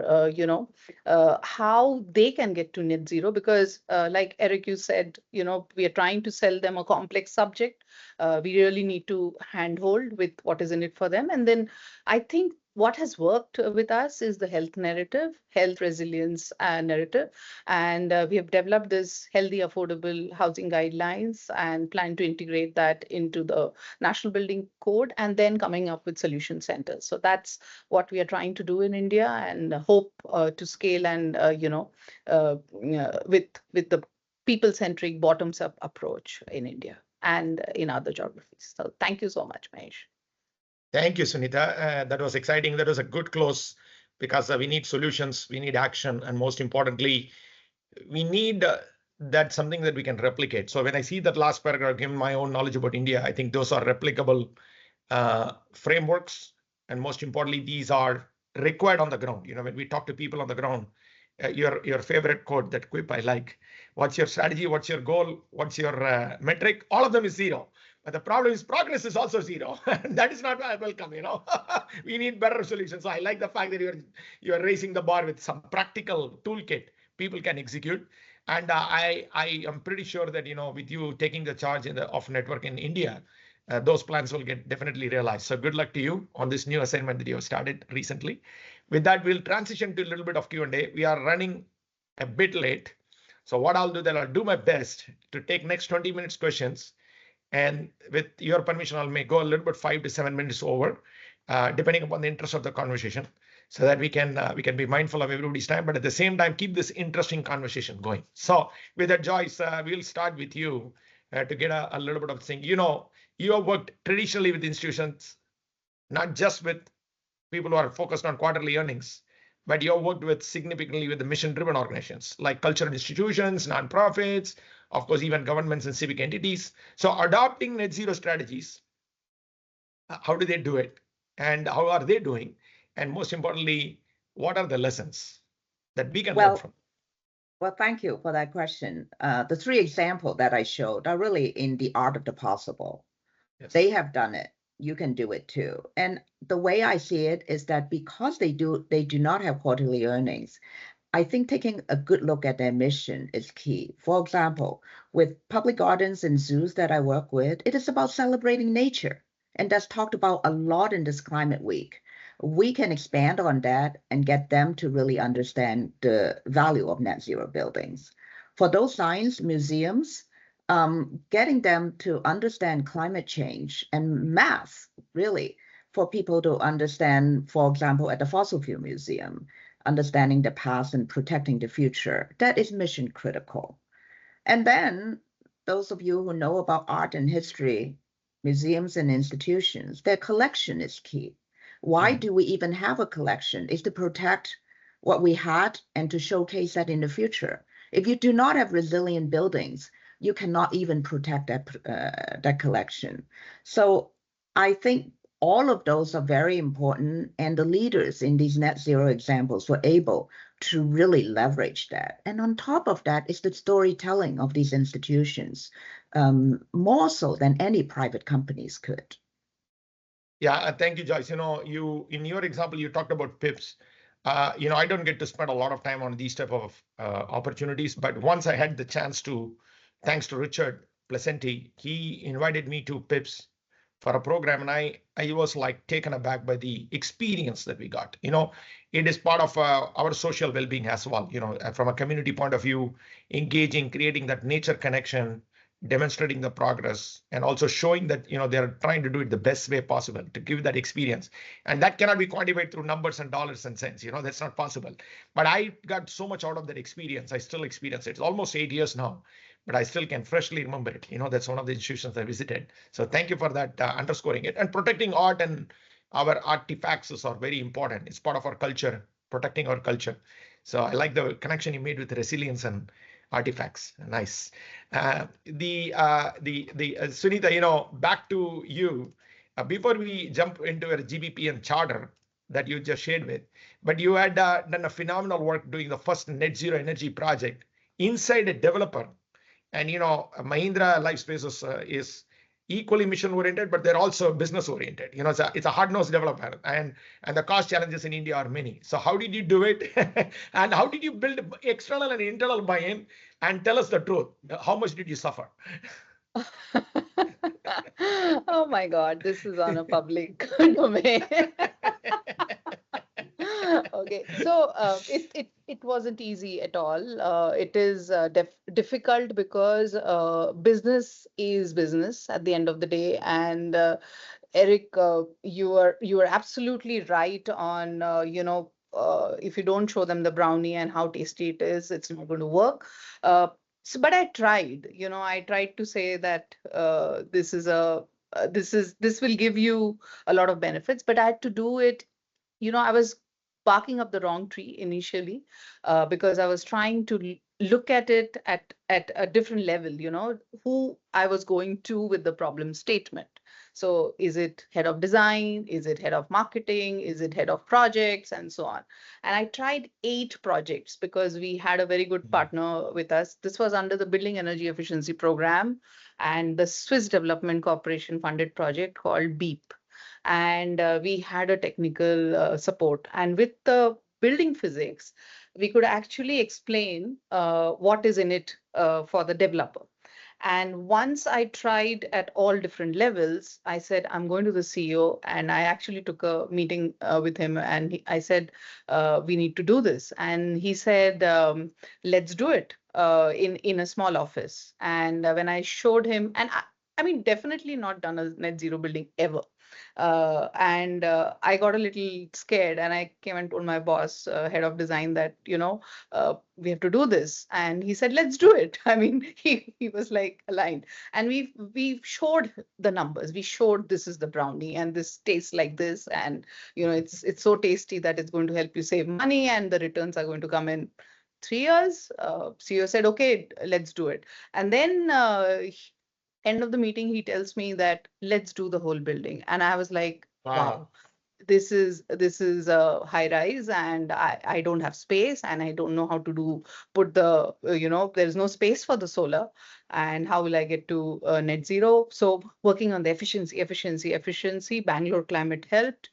how they can get to net zero. Because like Eric, you said, we are trying to sell them a complex subject. We really need to handhold with what is in it for them. And then I think what has worked with us is the health narrative, health resilience narrative. And we have developed this healthy, affordable housing guidelines and plan to integrate that into the National Building Code, and then coming up with solution centers. So that's what we are trying to do in India, and hope to scale and, with the people-centric bottoms-up approach in India and in other geographies. So thank you so much, Mahesh. Thank you, Sunita. That was exciting. That was a good close, because we need solutions, we need action, and most importantly, we need that something that we can replicate. So when I see that last paragraph, given my own knowledge about India, I think those are replicable frameworks, and most importantly, these are required on the ground. When we talk to people on the ground, your favorite quote, that quip I like, what's your strategy, what's your goal, what's your metric? All of them is zero. But the problem is progress is also zero. That is not welcome. We need better solutions. So I like the fact that you're raising the bar with some practical toolkit people can execute. And I am pretty sure that with you taking the charge of network in India, those plans will get definitely realized. So good luck to you on this new assignment that you have started recently. With that, we'll transition to a little bit of Q&A. We are running a bit late. So what I'll do, then I'll do my best to take next 20 minutes questions. And with your permission, I may go a little bit 5 to 7 minutes over, depending upon the interest of the conversation, so that we can be mindful of everybody's time, but at the same time, keep this interesting conversation going. So with that, Joyce, we'll start with you to get a little bit of thing. You have worked traditionally with institutions, not just with people who are focused on quarterly earnings, but you have worked with significantly with the mission-driven organizations like cultural institutions, nonprofits, of course, even governments and civic entities. So adopting net zero strategies, how do they do it? And how are they doing? And most importantly, what are the lessons that we can learn from? Well, thank you for that question. The 3 examples that I showed are really in the art of the possible. Yes. They have done it. You can do it too. And the way I see it is that because they do not have quarterly earnings, I think taking a good look at their mission is key. For example, with public gardens and zoos that I work with, it is about celebrating nature. And that's talked about a lot in this Climate Week. We can expand on that and get them to really understand the value of net zero buildings. For those science museums, getting them to understand climate change and math, really, for people to understand, for example, at the Fossil Fuel Museum, understanding the past and protecting the future, that is mission critical. And then those of you who know about art and history, museums and institutions, their collection is key. Why do we even have a collection? Is to protect what we had and to showcase that in the future. If you do not have resilient buildings, you cannot even protect that collection. So I think all of those are very important, and the leaders in these net zero examples were able to really leverage that. And on top of that is the storytelling of these institutions, more so than any private companies could. Yeah, thank you, Joyce. In your example, you talked about PIPs. I don't get to spend a lot of time on these type of opportunities, but once I had the chance to thanks to Richard Placenti, he invited me to PIPS for a program, and I was like taken aback by the experience that we got. It is part of our social well-being as well. From a community point of view, engaging, creating that nature connection, demonstrating the progress, and also showing that they're trying to do it the best way possible to give that experience. And that cannot be quantified through numbers and dollars and cents. That's not possible. But I got so much out of that experience. I still experience it. It's almost 8 years now, but I still can freshly remember it. That's one of the institutions I visited. So thank you for that, underscoring it. And protecting art and our artifacts are very important. It's part of our culture, protecting our culture. So I like the connection you made with resilience and artifacts. Nice. Sunita, back to you. Before we jump into your GBP and charter that you just shared with, but you had done a phenomenal work doing the first net zero energy project inside a developer. And Mahindra Life Spaces is equally mission oriented, but they're also business oriented. It's a hard-nosed developer, and the cost challenges in India are many. So how did you do it? And how did you build external and internal buy-in? And tell us the truth. How much did you suffer? Oh my God, this is on a public domain. Okay, so it wasn't easy at all. It is difficult because business is business at the end of the day. And Eric, you are absolutely right on if you don't show them the brownie and how tasty it is, it's not going to work. But I tried. I tried to say that this will give you a lot of benefits, but I had to do it. I was barking up the wrong tree initially because I was trying to look at it at a different level, who I was going to with the problem statement. So is it head of design? Is it head of marketing? Is it head of projects? And so on. And I tried 8 projects because we had a very good partner with us. This was under the Building Energy Efficiency Program and the Swiss Development Corporation funded project called BEEP. And we had a technical support. And with the building physics, we could actually explain what is in it for the developer. And once I tried at all different levels, I said, I'm going to the CEO, and I actually took a meeting with him, and I said, we need to do this. And he said, let's do it in a small office. And when I showed him, and I mean, definitely not done a net zero building ever. And I got a little scared, and I came and told my boss, head of design, that we have to do this. And he said, let's do it. I mean, he was like aligned. And we showed the numbers. We showed this is the brownie, and this tastes like this, and it's so tasty that it's going to help you save money, and the returns are going to come in 3 years. CEO said, okay, let's do it. And then end of the meeting, he tells me that let's do the whole building. And I was like, wow, this is a high rise, and I don't have space, and I don't know how to put the there's no space for the solar, and how will I get to net zero? So working on the efficiency, Bangalore Climate helped.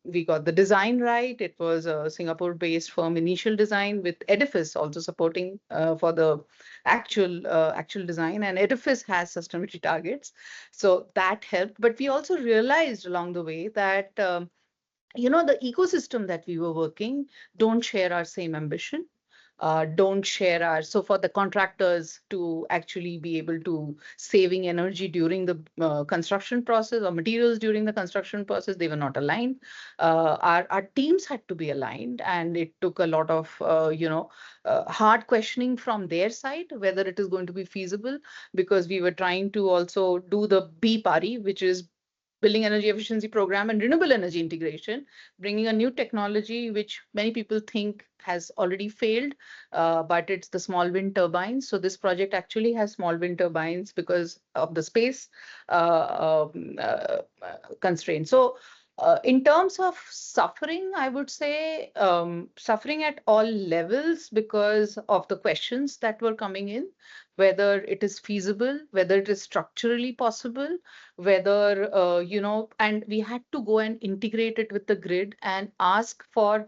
We got the design right. It was a Singapore-based firm, Initial Design, with Edifice also supporting for the actual design. And Edifice has sustainability targets, so that helped. But we also realized along the way that the ecosystem that we were working don't share our same ambition. Don't share our, so for the contractors to actually be able to saving energy during the construction process, or materials during the construction process, they were not aligned. Our teams had to be aligned, and it took a lot of hard questioning from their side whether it is going to be feasible, because we were trying to also do the BPARI, which is Building Energy Efficiency Program and renewable energy integration, bringing a new technology which many people think has already failed, but it's the small wind turbines. So this project actually has small wind turbines because of the space constraint. So in terms of suffering, I would say suffering at all levels because of the questions that were coming in. whether it is feasible, whether it is structurally possible, whether, and we had to go and integrate it with the grid and ask for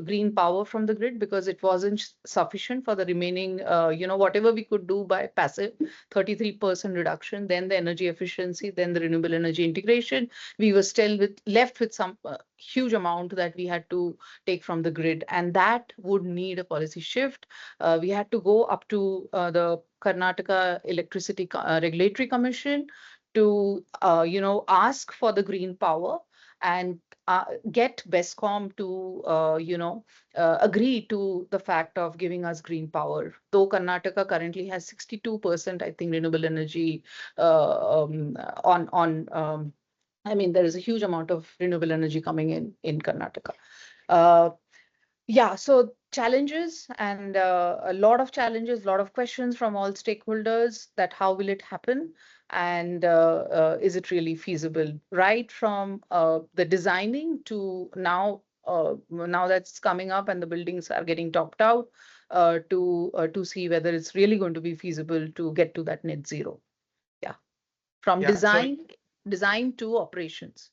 green power from the grid because it wasn't sufficient for the remaining, whatever we could do by passive 33% reduction, then the energy efficiency, then the renewable energy integration. We were still left with some huge amount that we had to take from the grid, and that would need a policy shift. We had to go up to the Karnataka Electricity Regulatory Commission to, ask for the green power and get BESCOM to, agree to the fact of giving us green power. Though Karnataka currently has 62%, I think, renewable energy I mean, there is a huge amount of renewable energy coming in Karnataka. So challenges and a lot of challenges, a lot of questions from all stakeholders that how will it happen and is it really feasible? Right from the designing to now that's coming up and the buildings are getting topped out to see whether it's really going to be feasible to get to that net zero. Yeah, from design to operations.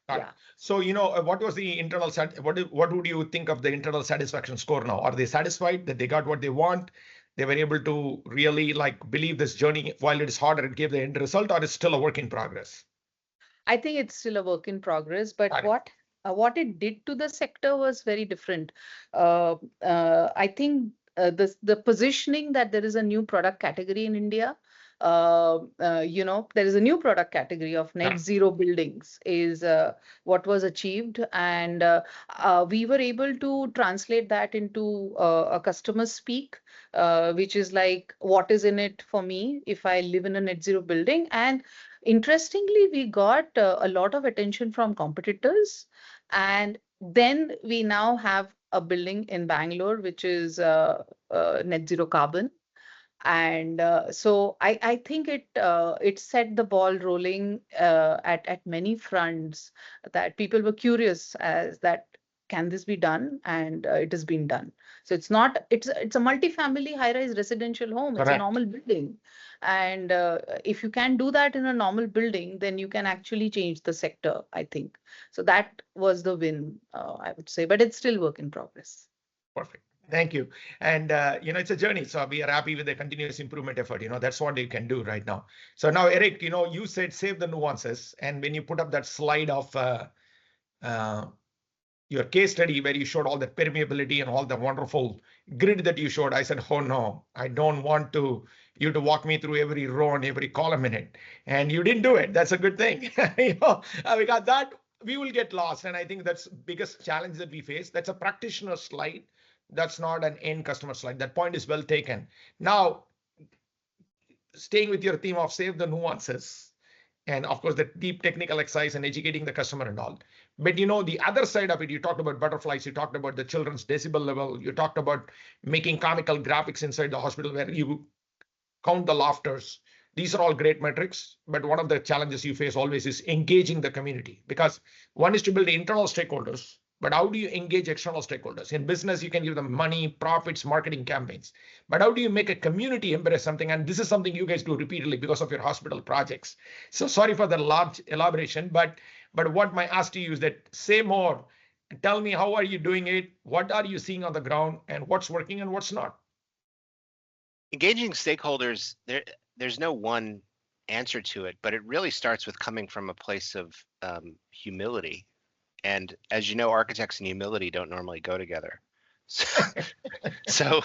Yeah. So, what was the internal what would you think of the internal satisfaction score now? Are they satisfied that they got what they want? They were able to really believe this journey while it is harder, it gave the end result, or it's still a work in progress? I think it's still a work in progress, but what it did to the sector was very different. I think the positioning that there is a new product category in India. There is a new product category of net zero buildings is what was achieved, and we were able to translate that into a customer speak, which is like, what is in it for me if I live in a net zero building? And interestingly, we got a lot of attention from competitors, and then we now have a building in Bangalore which is net zero carbon. And so I think it set the ball rolling at many fronts, that people were curious as that can this be done, and it has been done. So it's a multi-family high-rise residential home. Correct. It's a normal building, and if you can do that in a normal building, then you can actually change the sector, I think. So that was the win, I would say, but it's still work in progress. Perfect. Thank you. And, it's a journey. So we are happy with the continuous improvement effort. That's what you can do right now. So now, Eric, you said save the nuances. And when you put up that slide of your case study where you showed all the permeability and all the wonderful grid that you showed, I said, oh, no, I don't want you to walk me through every row and every column in it. And you didn't do it. That's a good thing. We got that. We will get lost. And I think that's the biggest challenge that we face. That's a practitioner slide. That's not an end customer slide. That point is well taken. Now, staying with your theme of save the nuances, and of course, the deep technical exercise and educating the customer and all. But the other side of it, you talked about butterflies, you talked about the children's decibel level, you talked about making comical graphics inside the hospital where you count the laughters. These are all great metrics, but one of the challenges you face always is engaging the community, because one is to build internal stakeholders, but how do you engage external stakeholders? In business, you can give them money, profits, marketing campaigns. But how do you make a community embrace something? And this is something you guys do repeatedly because of your hospital projects. So sorry for the large elaboration, but what my ask to you is that say more. Tell me, how are you doing it? What are you seeing on the ground, and what's working and what's not? Engaging stakeholders, there's no one answer to it, but it really starts with coming from a place of humility. And as you know, architects and humility don't normally go together. So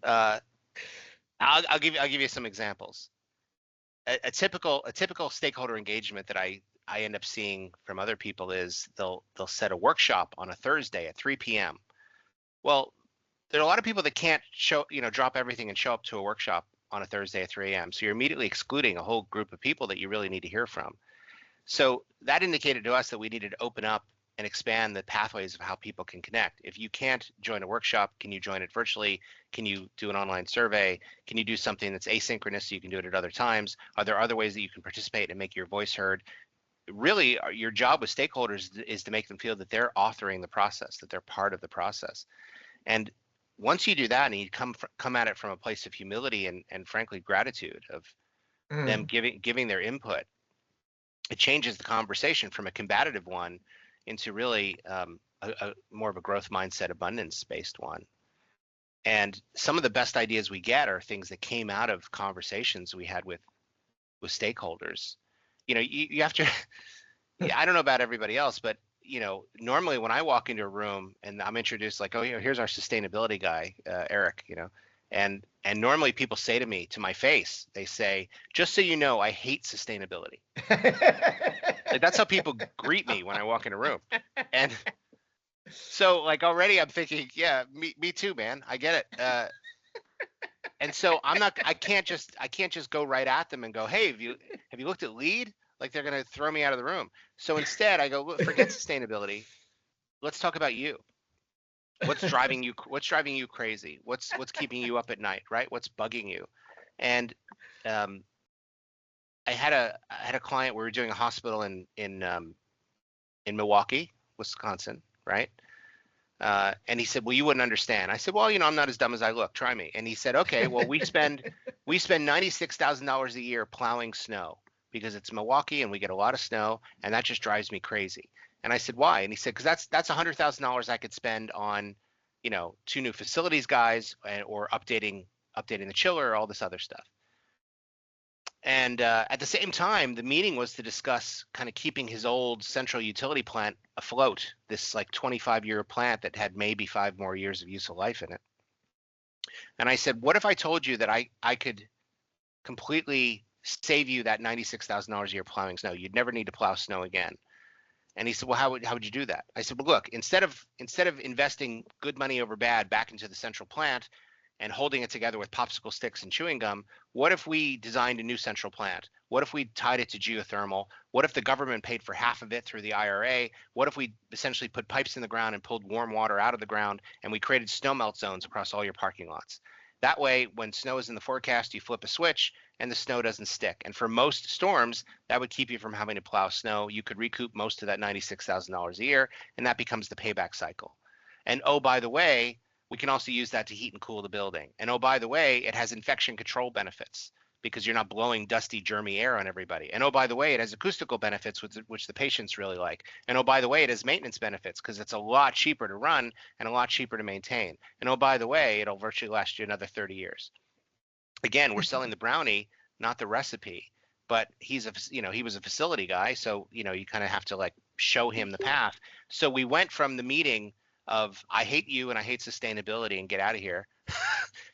I'll give you some examples. A typical stakeholder engagement that I end up seeing from other people is they'll set a workshop on a Thursday at 3 p.m. Well, there are a lot of people that can't drop everything and show up to a workshop on a Thursday at 3 a.m. So you're immediately excluding a whole group of people that you really need to hear from. So that indicated to us that we needed to open up and expand the pathways of how people can connect. If you can't join a workshop, can you join it virtually? Can you do an online survey? Can you do something that's asynchronous so you can do it at other times? Are there other ways that you can participate and make your voice heard? Really, your job with stakeholders is to make them feel that they're authoring the process, that they're part of the process. And once you do that and you come at it from a place of humility and frankly gratitude of them giving their input, it changes the conversation from a combative one into really a more of a growth mindset, abundance based one. And some of the best ideas we get are things that came out of conversations we had with stakeholders. You know, you have to. I don't know about everybody else, but you know, normally when I walk into a room and I'm introduced like, oh, you know, here's our sustainability guy, Eric, you know, and normally people say to me, to my face, they say, just so you know, I hate sustainability. Like, that's how people greet me when I walk in a room. And so like already I'm thinking, yeah, me too, man. I get it. And so I can't just go right at them and go, hey, have you looked at LEED? Like they're gonna throw me out of the room. So instead I go, look, forget sustainability. Let's talk about you. What's driving you crazy? What's keeping you up at night, right? What's bugging you? And I had a client, we were doing a hospital in Milwaukee, Wisconsin, right? And he said, well, you wouldn't understand. I said, well, you know, I'm not as dumb as I look. Try me. And he said, okay, well, we spend $96,000 a year plowing snow because it's Milwaukee and we get a lot of snow, and that just drives me crazy. And I said, why? And he said, because that's $100,000 I could spend on, you know, 2 new facilities guys or updating the chiller, all this other stuff. And at the same time, the meeting was to discuss kind of keeping his old central utility plant afloat, this like 25-year plant that had maybe 5 more years of useful life in it. And I said, what if I told you that I could completely save you that $96,000 a year plowing snow? You'd never need to plow snow again. And he said, well, how would you do that? I said, well, look, instead of investing good money over bad back into the central plant and holding it together with popsicle sticks and chewing gum, what if we designed a new central plant? What if we tied it to geothermal? What if the government paid for half of it through the IRA? What if we essentially put pipes in the ground and pulled warm water out of the ground, and we created snow melt zones across all your parking lots? That way, when snow is in the forecast, you flip a switch and the snow doesn't stick. And for most storms, that would keep you from having to plow snow. You could recoup most of that $96,000 a year, and that becomes the payback cycle. And oh, by the way, we can also use that to heat and cool the building. And oh, by the way, it has infection control benefits because you're not blowing dusty, germy air on everybody. And oh, by the way, it has acoustical benefits, which the patients really like. And oh, by the way, it has maintenance benefits because it's a lot cheaper to run and a lot cheaper to maintain. And oh, by the way, it'll virtually last you another 30 years. Again, we're selling the brownie, not the recipe. But he was a facility guy, so you kind of have to like show him the path. So we went from the meeting of I hate you and I hate sustainability and get out of here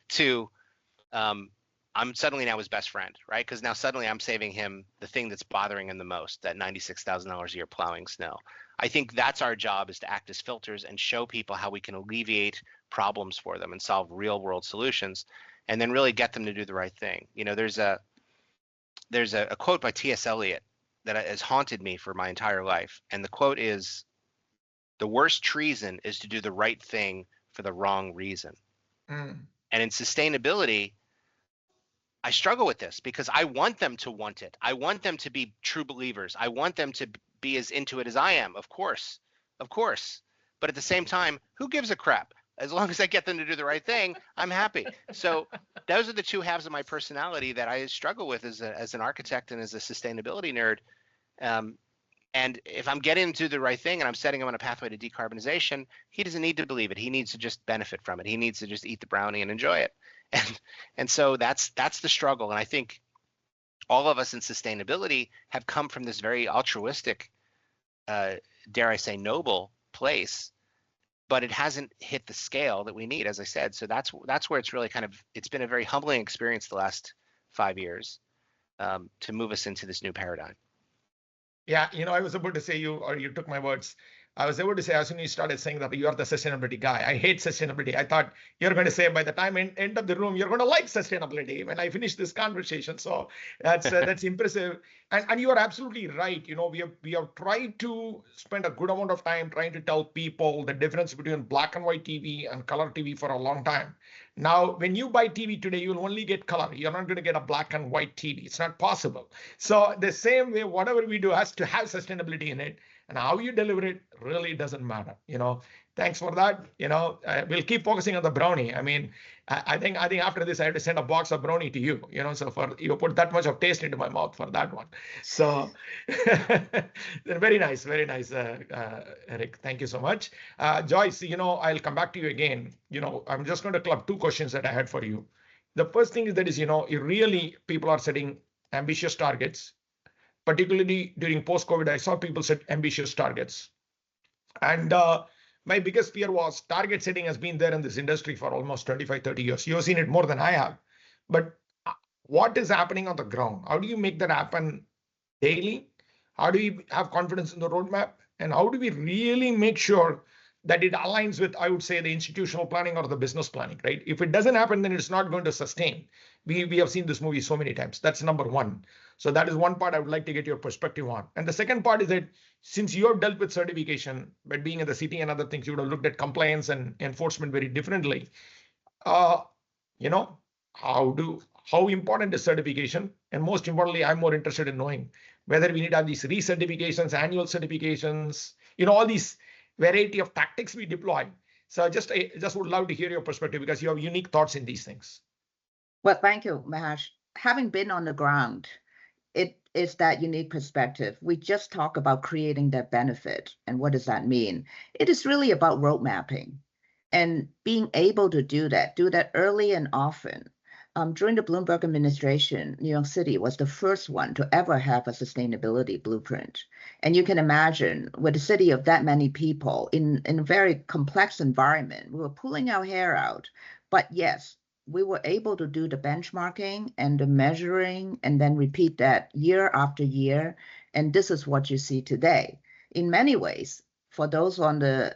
to I'm suddenly now his best friend, right? Because now suddenly I'm saving him the thing that's bothering him the most, that $96,000 a year plowing snow. I think that's our job, is to act as filters and show people how we can alleviate problems for them and solve real world solutions, and then really get them to do the right thing. You know, there's a quote by T.S. Eliot that has haunted me for my entire life. And the quote is, the worst treason is to do the right thing for the wrong reason. And in sustainability, I struggle with this because I want them to want it. I want them to be true believers. I want them to be as into it as I am, of course. But at the same time, who gives a crap? As long as I get them to do the right thing, I'm happy. So those are the two halves of my personality that I struggle with as an architect and as a sustainability nerd. And if I'm getting him to do the right thing and I'm setting him on a pathway to decarbonization, he doesn't need to believe it. He needs to just benefit from it. He needs to just eat the brownie and enjoy it. And so that's the struggle. And I think all of us in sustainability have come from this very altruistic, dare I say, noble place, but it hasn't hit the scale that we need, as I said. So that's where it's really it's been a very humbling experience the last 5 years to move us into this new paradigm. Yeah, I was about to say you took my words. I was able to say, as soon as you started saying that you are the sustainability guy, I hate sustainability. I thought you're going to say by the time end of the room, you're going to like sustainability when I finish this conversation. So that's impressive. And you are absolutely right. We have tried to spend a good amount of time trying to tell people the difference between black and white TV and color TV for a long time. Now, when you buy TV today, you will only get color. You're not going to get a black and white TV. It's not possible. So the same way, whatever we do has to have sustainability in it. And how you deliver it really doesn't matter. Thanks for that. We'll keep focusing on the brownie. I mean, I think after this, I have to send a box of brownie to you. So for you put that much of taste into my mouth for that one. So very nice, Eric. Thank you so much. Joyce, I'll come back to you again. I'm just going to club two questions that I had for you. The first thing is that people are setting ambitious targets, particularly during post-COVID. I saw people set ambitious targets. And my biggest fear was target setting has been there in this industry for almost 25, 30 years. You've seen it more than I have. But what is happening on the ground? How do you make that happen daily? How do we have confidence in the roadmap? And how do we really make sure that it aligns with, I would say, the institutional planning or the business planning, right? If it doesn't happen, then it's not going to sustain. We have seen this movie so many times. That's number one. So that is one part I would like to get your perspective on. And the second part is that since you have dealt with certification, but being in the city and other things, you would have looked at compliance and enforcement very differently. How important is certification? And most importantly, I'm more interested in knowing whether we need to have these recertifications, annual certifications, all these variety of tactics we deploy. So I just would love to hear your perspective because you have unique thoughts in these things. Well, thank you, Mahesh. Having been on the ground, it is that unique perspective. We just talk about creating that benefit. And what does that mean? It is really about road mapping and being able to do that early and often. During the Bloomberg administration, New York City was the first one to ever have a sustainability blueprint. And you can imagine with a city of that many people in a very complex environment, we were pulling our hair out. But yes, we were able to do the benchmarking and the measuring and then repeat that year after year. And this is what you see today. In many ways, for those on the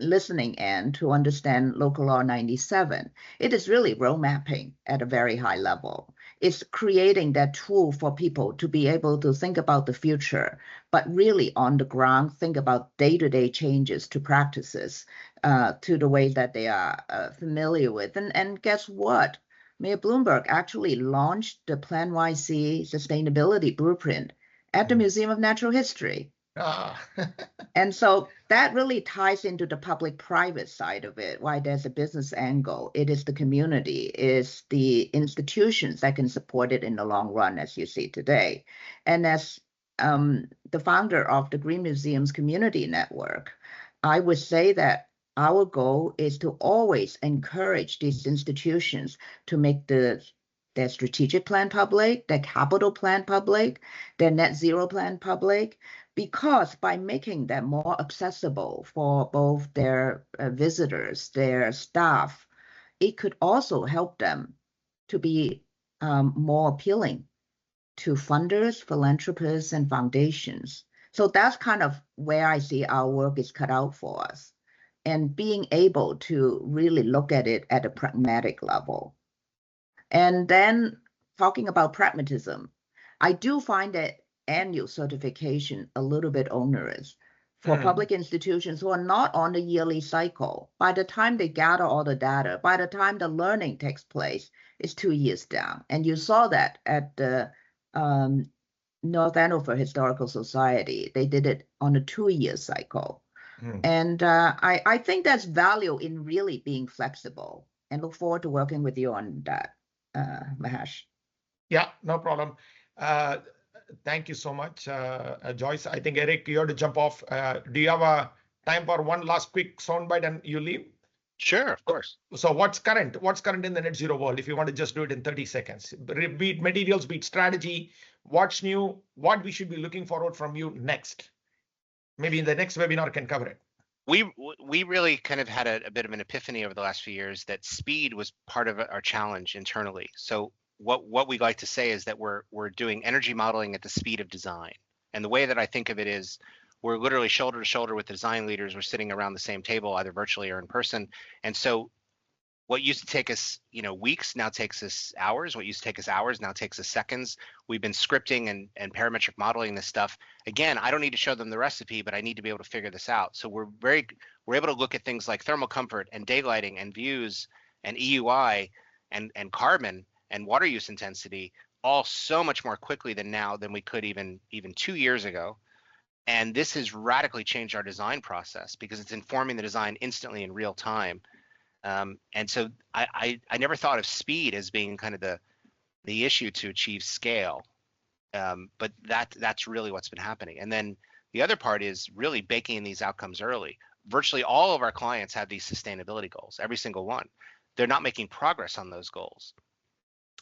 listening end to understand Local Law 97, it is really road mapping at a very high level. It's creating that tool for people to be able to think about the future, but really on the ground, think about day-to-day changes to practices, to the way that they are familiar with. And guess what? Mayor Bloomberg actually launched the Plan YC Sustainability Blueprint at the Museum of Natural History. And so that really ties into the public-private side of it, why there's a business angle. It is the community, it's the institutions that can support it in the long run, as you see today. And as the founder of the Green Museums Community Network, I would say that our goal is to always encourage these institutions to make their strategic plan public, their capital plan public, their net zero plan public, because by making them more accessible for both their visitors, their staff, it could also help them to be more appealing to funders, philanthropists, and foundations. So that's kind of where I see our work is cut out for us, and being able to really look at it at a pragmatic level. And then talking about pragmatism, I do find that annual certification a little bit onerous for public institutions who are not on the yearly cycle. By the time they gather all the data, by the time the learning takes place, it's 2 years down. And you saw that at the North Andover Historical Society. They did it on a 2-year cycle. And I think there's value in really being flexible, and look forward to working with you on that, Mahesh. Yeah, no problem. Thank you so much, Joyce. I think, Eric, you have to jump off. Do you have a time for one last quick soundbite and you leave? Sure, of course. So what's current in the net zero world, if you want to just do it in 30 seconds? Be it materials, be it strategy, what's new, what we should be looking forward from you next? Maybe in the next webinar can cover it. We really kind of had a bit of an epiphany over the last few years that speed was part of our challenge internally. So what we like to say is that we're doing energy modeling at the speed of design. And the way that I think of it is we're literally shoulder to shoulder with the design leaders. We're sitting around the same table, either virtually or in person. And so what used to take us, weeks now takes us hours. What used to take us hours now takes us seconds. We've been scripting and parametric modeling this stuff. Again, I don't need to show them the recipe, but I need to be able to figure this out. So we're able to look at things like thermal comfort and daylighting and views and EUI and carbon and water use intensity all so much more quickly than we could even 2 years ago. And this has radically changed our design process because it's informing the design instantly in real time. And so I never thought of speed as being kind of the issue to achieve scale. But that's really what's been happening. And then the other part is really baking in these outcomes early. Virtually all of our clients have these sustainability goals, every single one. They're not making progress on those goals.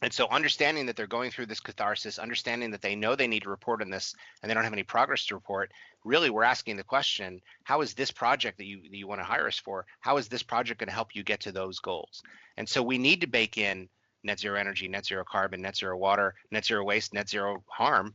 And so understanding that they're going through this catharsis, understanding that they know they need to report on this and they don't have any progress to report, really we're asking the question, how is this project that you want to hire us for, how is this project going to help you get to those goals? And so we need to bake in net zero energy, net zero carbon, net zero water, net zero waste, net zero harm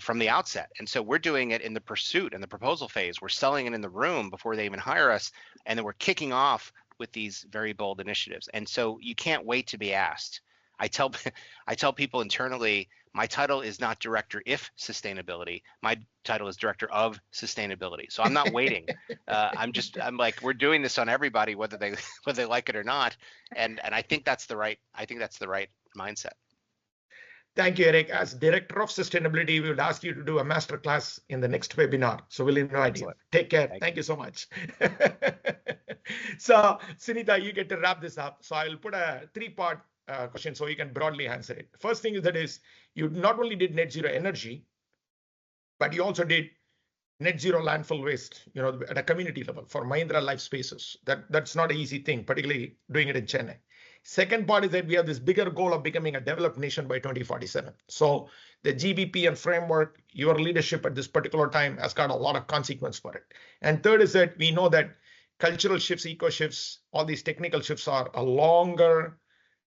from the outset. And so we're doing it in the pursuit and the proposal phase. We're selling it in the room before they even hire us. And then we're kicking off with these very bold initiatives. And so you can't wait to be asked. I tell people internally, my title is not director if sustainability. My title is director of sustainability. So I'm not waiting. I'm like, we're doing this on everybody, whether they like it or not. And I think that's the right mindset. Thank you, Eric. As Director of Sustainability, we would ask you to do a masterclass in the next webinar. So we'll invite you. Take care. Thank you so much. So Sunita, you get to wrap this up. So I'll put a three-part question so you can broadly answer it. First thing is you not only did net zero energy, but you also did net zero landfill waste, at a community level for Mahindra Life Spaces. That's not an easy thing, particularly doing it in Chennai. Second part is that we have this bigger goal of becoming a developed nation by 2047. So the GBP and framework, your leadership at this particular time has got a lot of consequence for it. And third is that we know that cultural shifts, eco shifts, all these technical shifts are a longer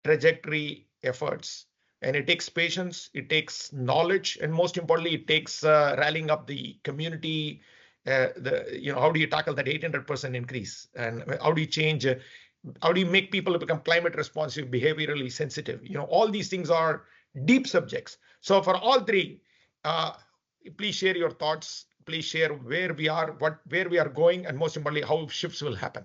trajectory efforts, and it takes patience, it takes knowledge, and most importantly, it takes rallying up the community. How do you tackle that 800% increase, and how do you change? How do you make people become climate responsive, behaviorally sensitive? All these things are deep subjects. So for all three, please share your thoughts. Please share where we are, where we are going, and most importantly, how shifts will happen.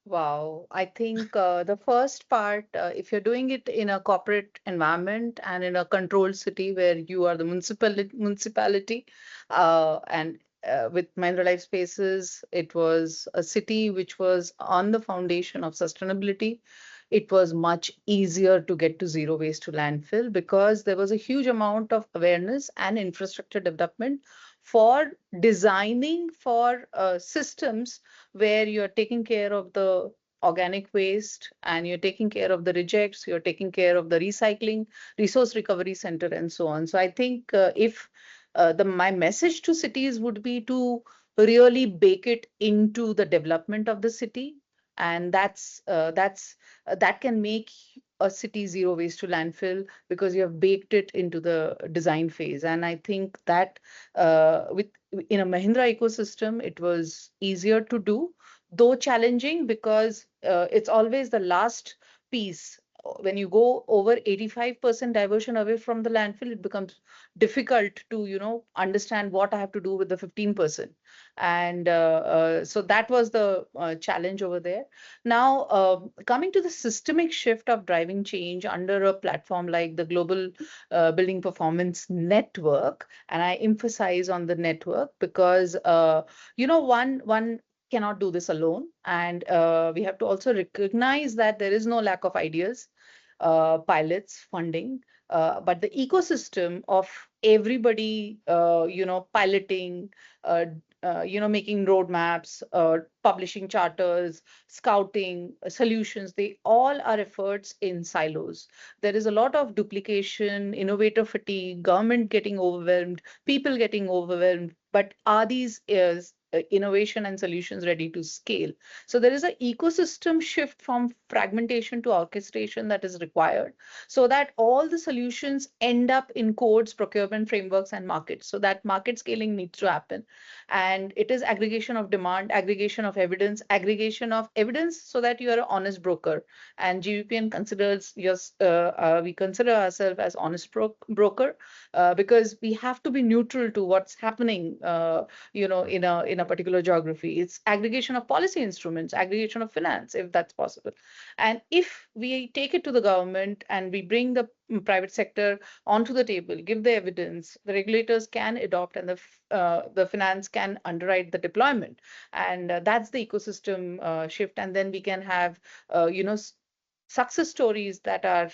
Wow, I think the first part, if you're doing it in a corporate environment and in a controlled city where you are the municipality, and with Mahindra Life Spaces, it was a city which was on the foundation of sustainability. It was much easier to get to zero waste to landfill because there was a huge amount of awareness and infrastructure development for designing for systems where you're taking care of the organic waste and you're taking care of the rejects, you're taking care of the recycling, resource recovery center, and so on. So I think if my message to cities would be to really bake it into the development of the city, and that can make a city zero waste to landfill because you have baked it into the design phase. And I think that in a Mahindra ecosystem, it was easier to do, though challenging because it's always the last piece. When you go over 85% diversion away from the landfill, it becomes difficult to, understand what I have to do with the 15%. And so that was the challenge over there. Now, coming to the systemic shift of driving change under a platform like the Global Building Performance Network, and I emphasize on the network because, one cannot do this alone. And we have to also recognize that there is no lack of ideas, pilots, funding, but the ecosystem of everybody, piloting, making roadmaps, publishing charters, scouting, solutions, they all are efforts in silos. There is a lot of duplication, innovator fatigue, government getting overwhelmed, people getting overwhelmed, but are these innovation and solutions ready to scale? So there is an ecosystem shift from fragmentation to orchestration that is required so that all the solutions end up in codes, procurement frameworks, and markets. So that market scaling needs to happen. And it is aggregation of demand, aggregation of evidence so that you are an honest broker. And GBPN considers we consider ourselves as honest broker because we have to be neutral to what's happening, in a a particular geography. It's aggregation of policy instruments, aggregation of finance, if that's possible. And if we take it to the government and we bring the private sector onto the table, give the evidence, the regulators can adopt and the finance can underwrite the deployment. And that's the ecosystem shift. And then we can have, success stories that are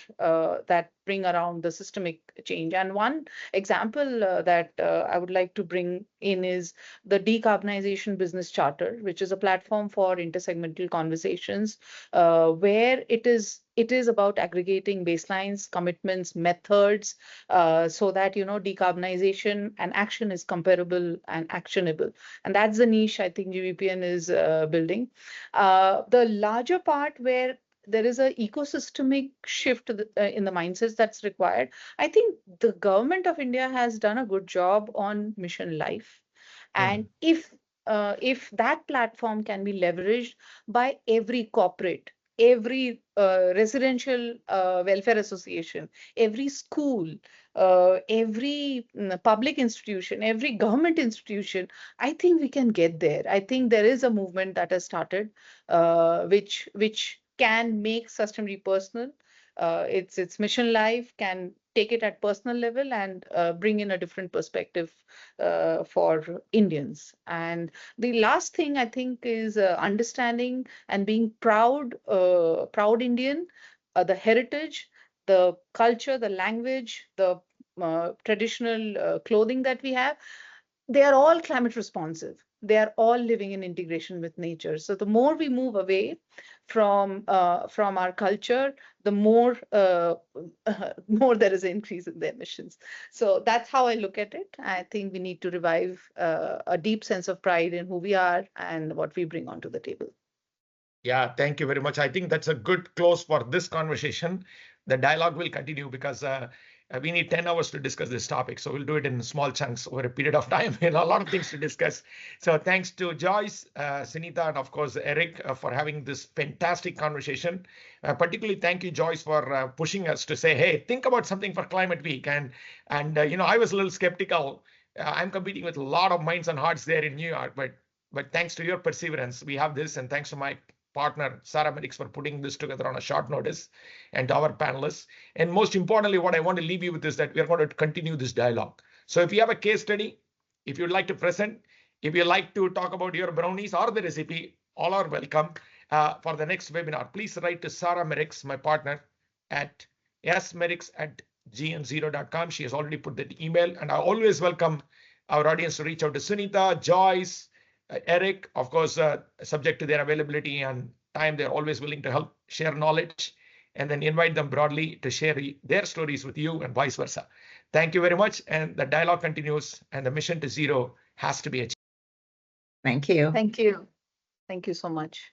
that bring around the systemic change. And one example that I would like to bring in is the Decarbonization Business Charter, which is a platform for intersegmental conversations, where it is about aggregating baselines, commitments, methods, so that decarbonization and action is comparable and actionable. And that's the niche I think GBPN is building. The larger part where there is an ecosystemic shift in the mindsets that's required. I think the government of India has done a good job on Mission Life. And if that platform can be leveraged by every corporate, every residential welfare association, every school, every public institution, every government institution, I think we can get there. I think there is a movement that has started, which can make sustainability personal. Its Mission Life can take it at personal level and bring in a different perspective for Indians. And the last thing I think is understanding and being proud Indian, the heritage, the culture, the language, the traditional clothing that we have. They are all climate responsive. They are all living in integration with nature. So the more we move away from our culture, the more more there is an increase in the emissions. So that's how I look at it. I think we need to revive a deep sense of pride in who we are and what we bring onto the table. Yeah, thank you very much. I think that's a good close for this conversation. The dialogue will continue because we need 10 hours to discuss this topic. So we'll do it in small chunks over a period of time. A lot of things to discuss. So thanks to Joyce, Sunita, and of course, Eric for having this fantastic conversation. Particularly thank you, Joyce, for pushing us to say, hey, think about something for Climate Week. And I was a little skeptical. I'm competing with a lot of minds and hearts there in New York, but thanks to your perseverance, we have this, and thanks to my partner, Sarah Merricks, for putting this together on a short notice, and to our panelists. And most importantly, what I want to leave you with is that we are going to continue this dialogue. So if you have a case study, if you'd like to present, if you'd like to talk about your brownies or the recipe, all are welcome for the next webinar. Please write to Sarah Merricks, my partner, at smerricks@gnzero.com. She has already put that email, and I always welcome our audience to reach out to Sunita, Joyce, Eric, of course, subject to their availability and time. They're always willing to help share knowledge, and then invite them broadly to share their stories with you and vice versa. Thank you very much. And the dialogue continues, and the mission to zero has to be achieved. Thank you. Thank you. Thank you so much.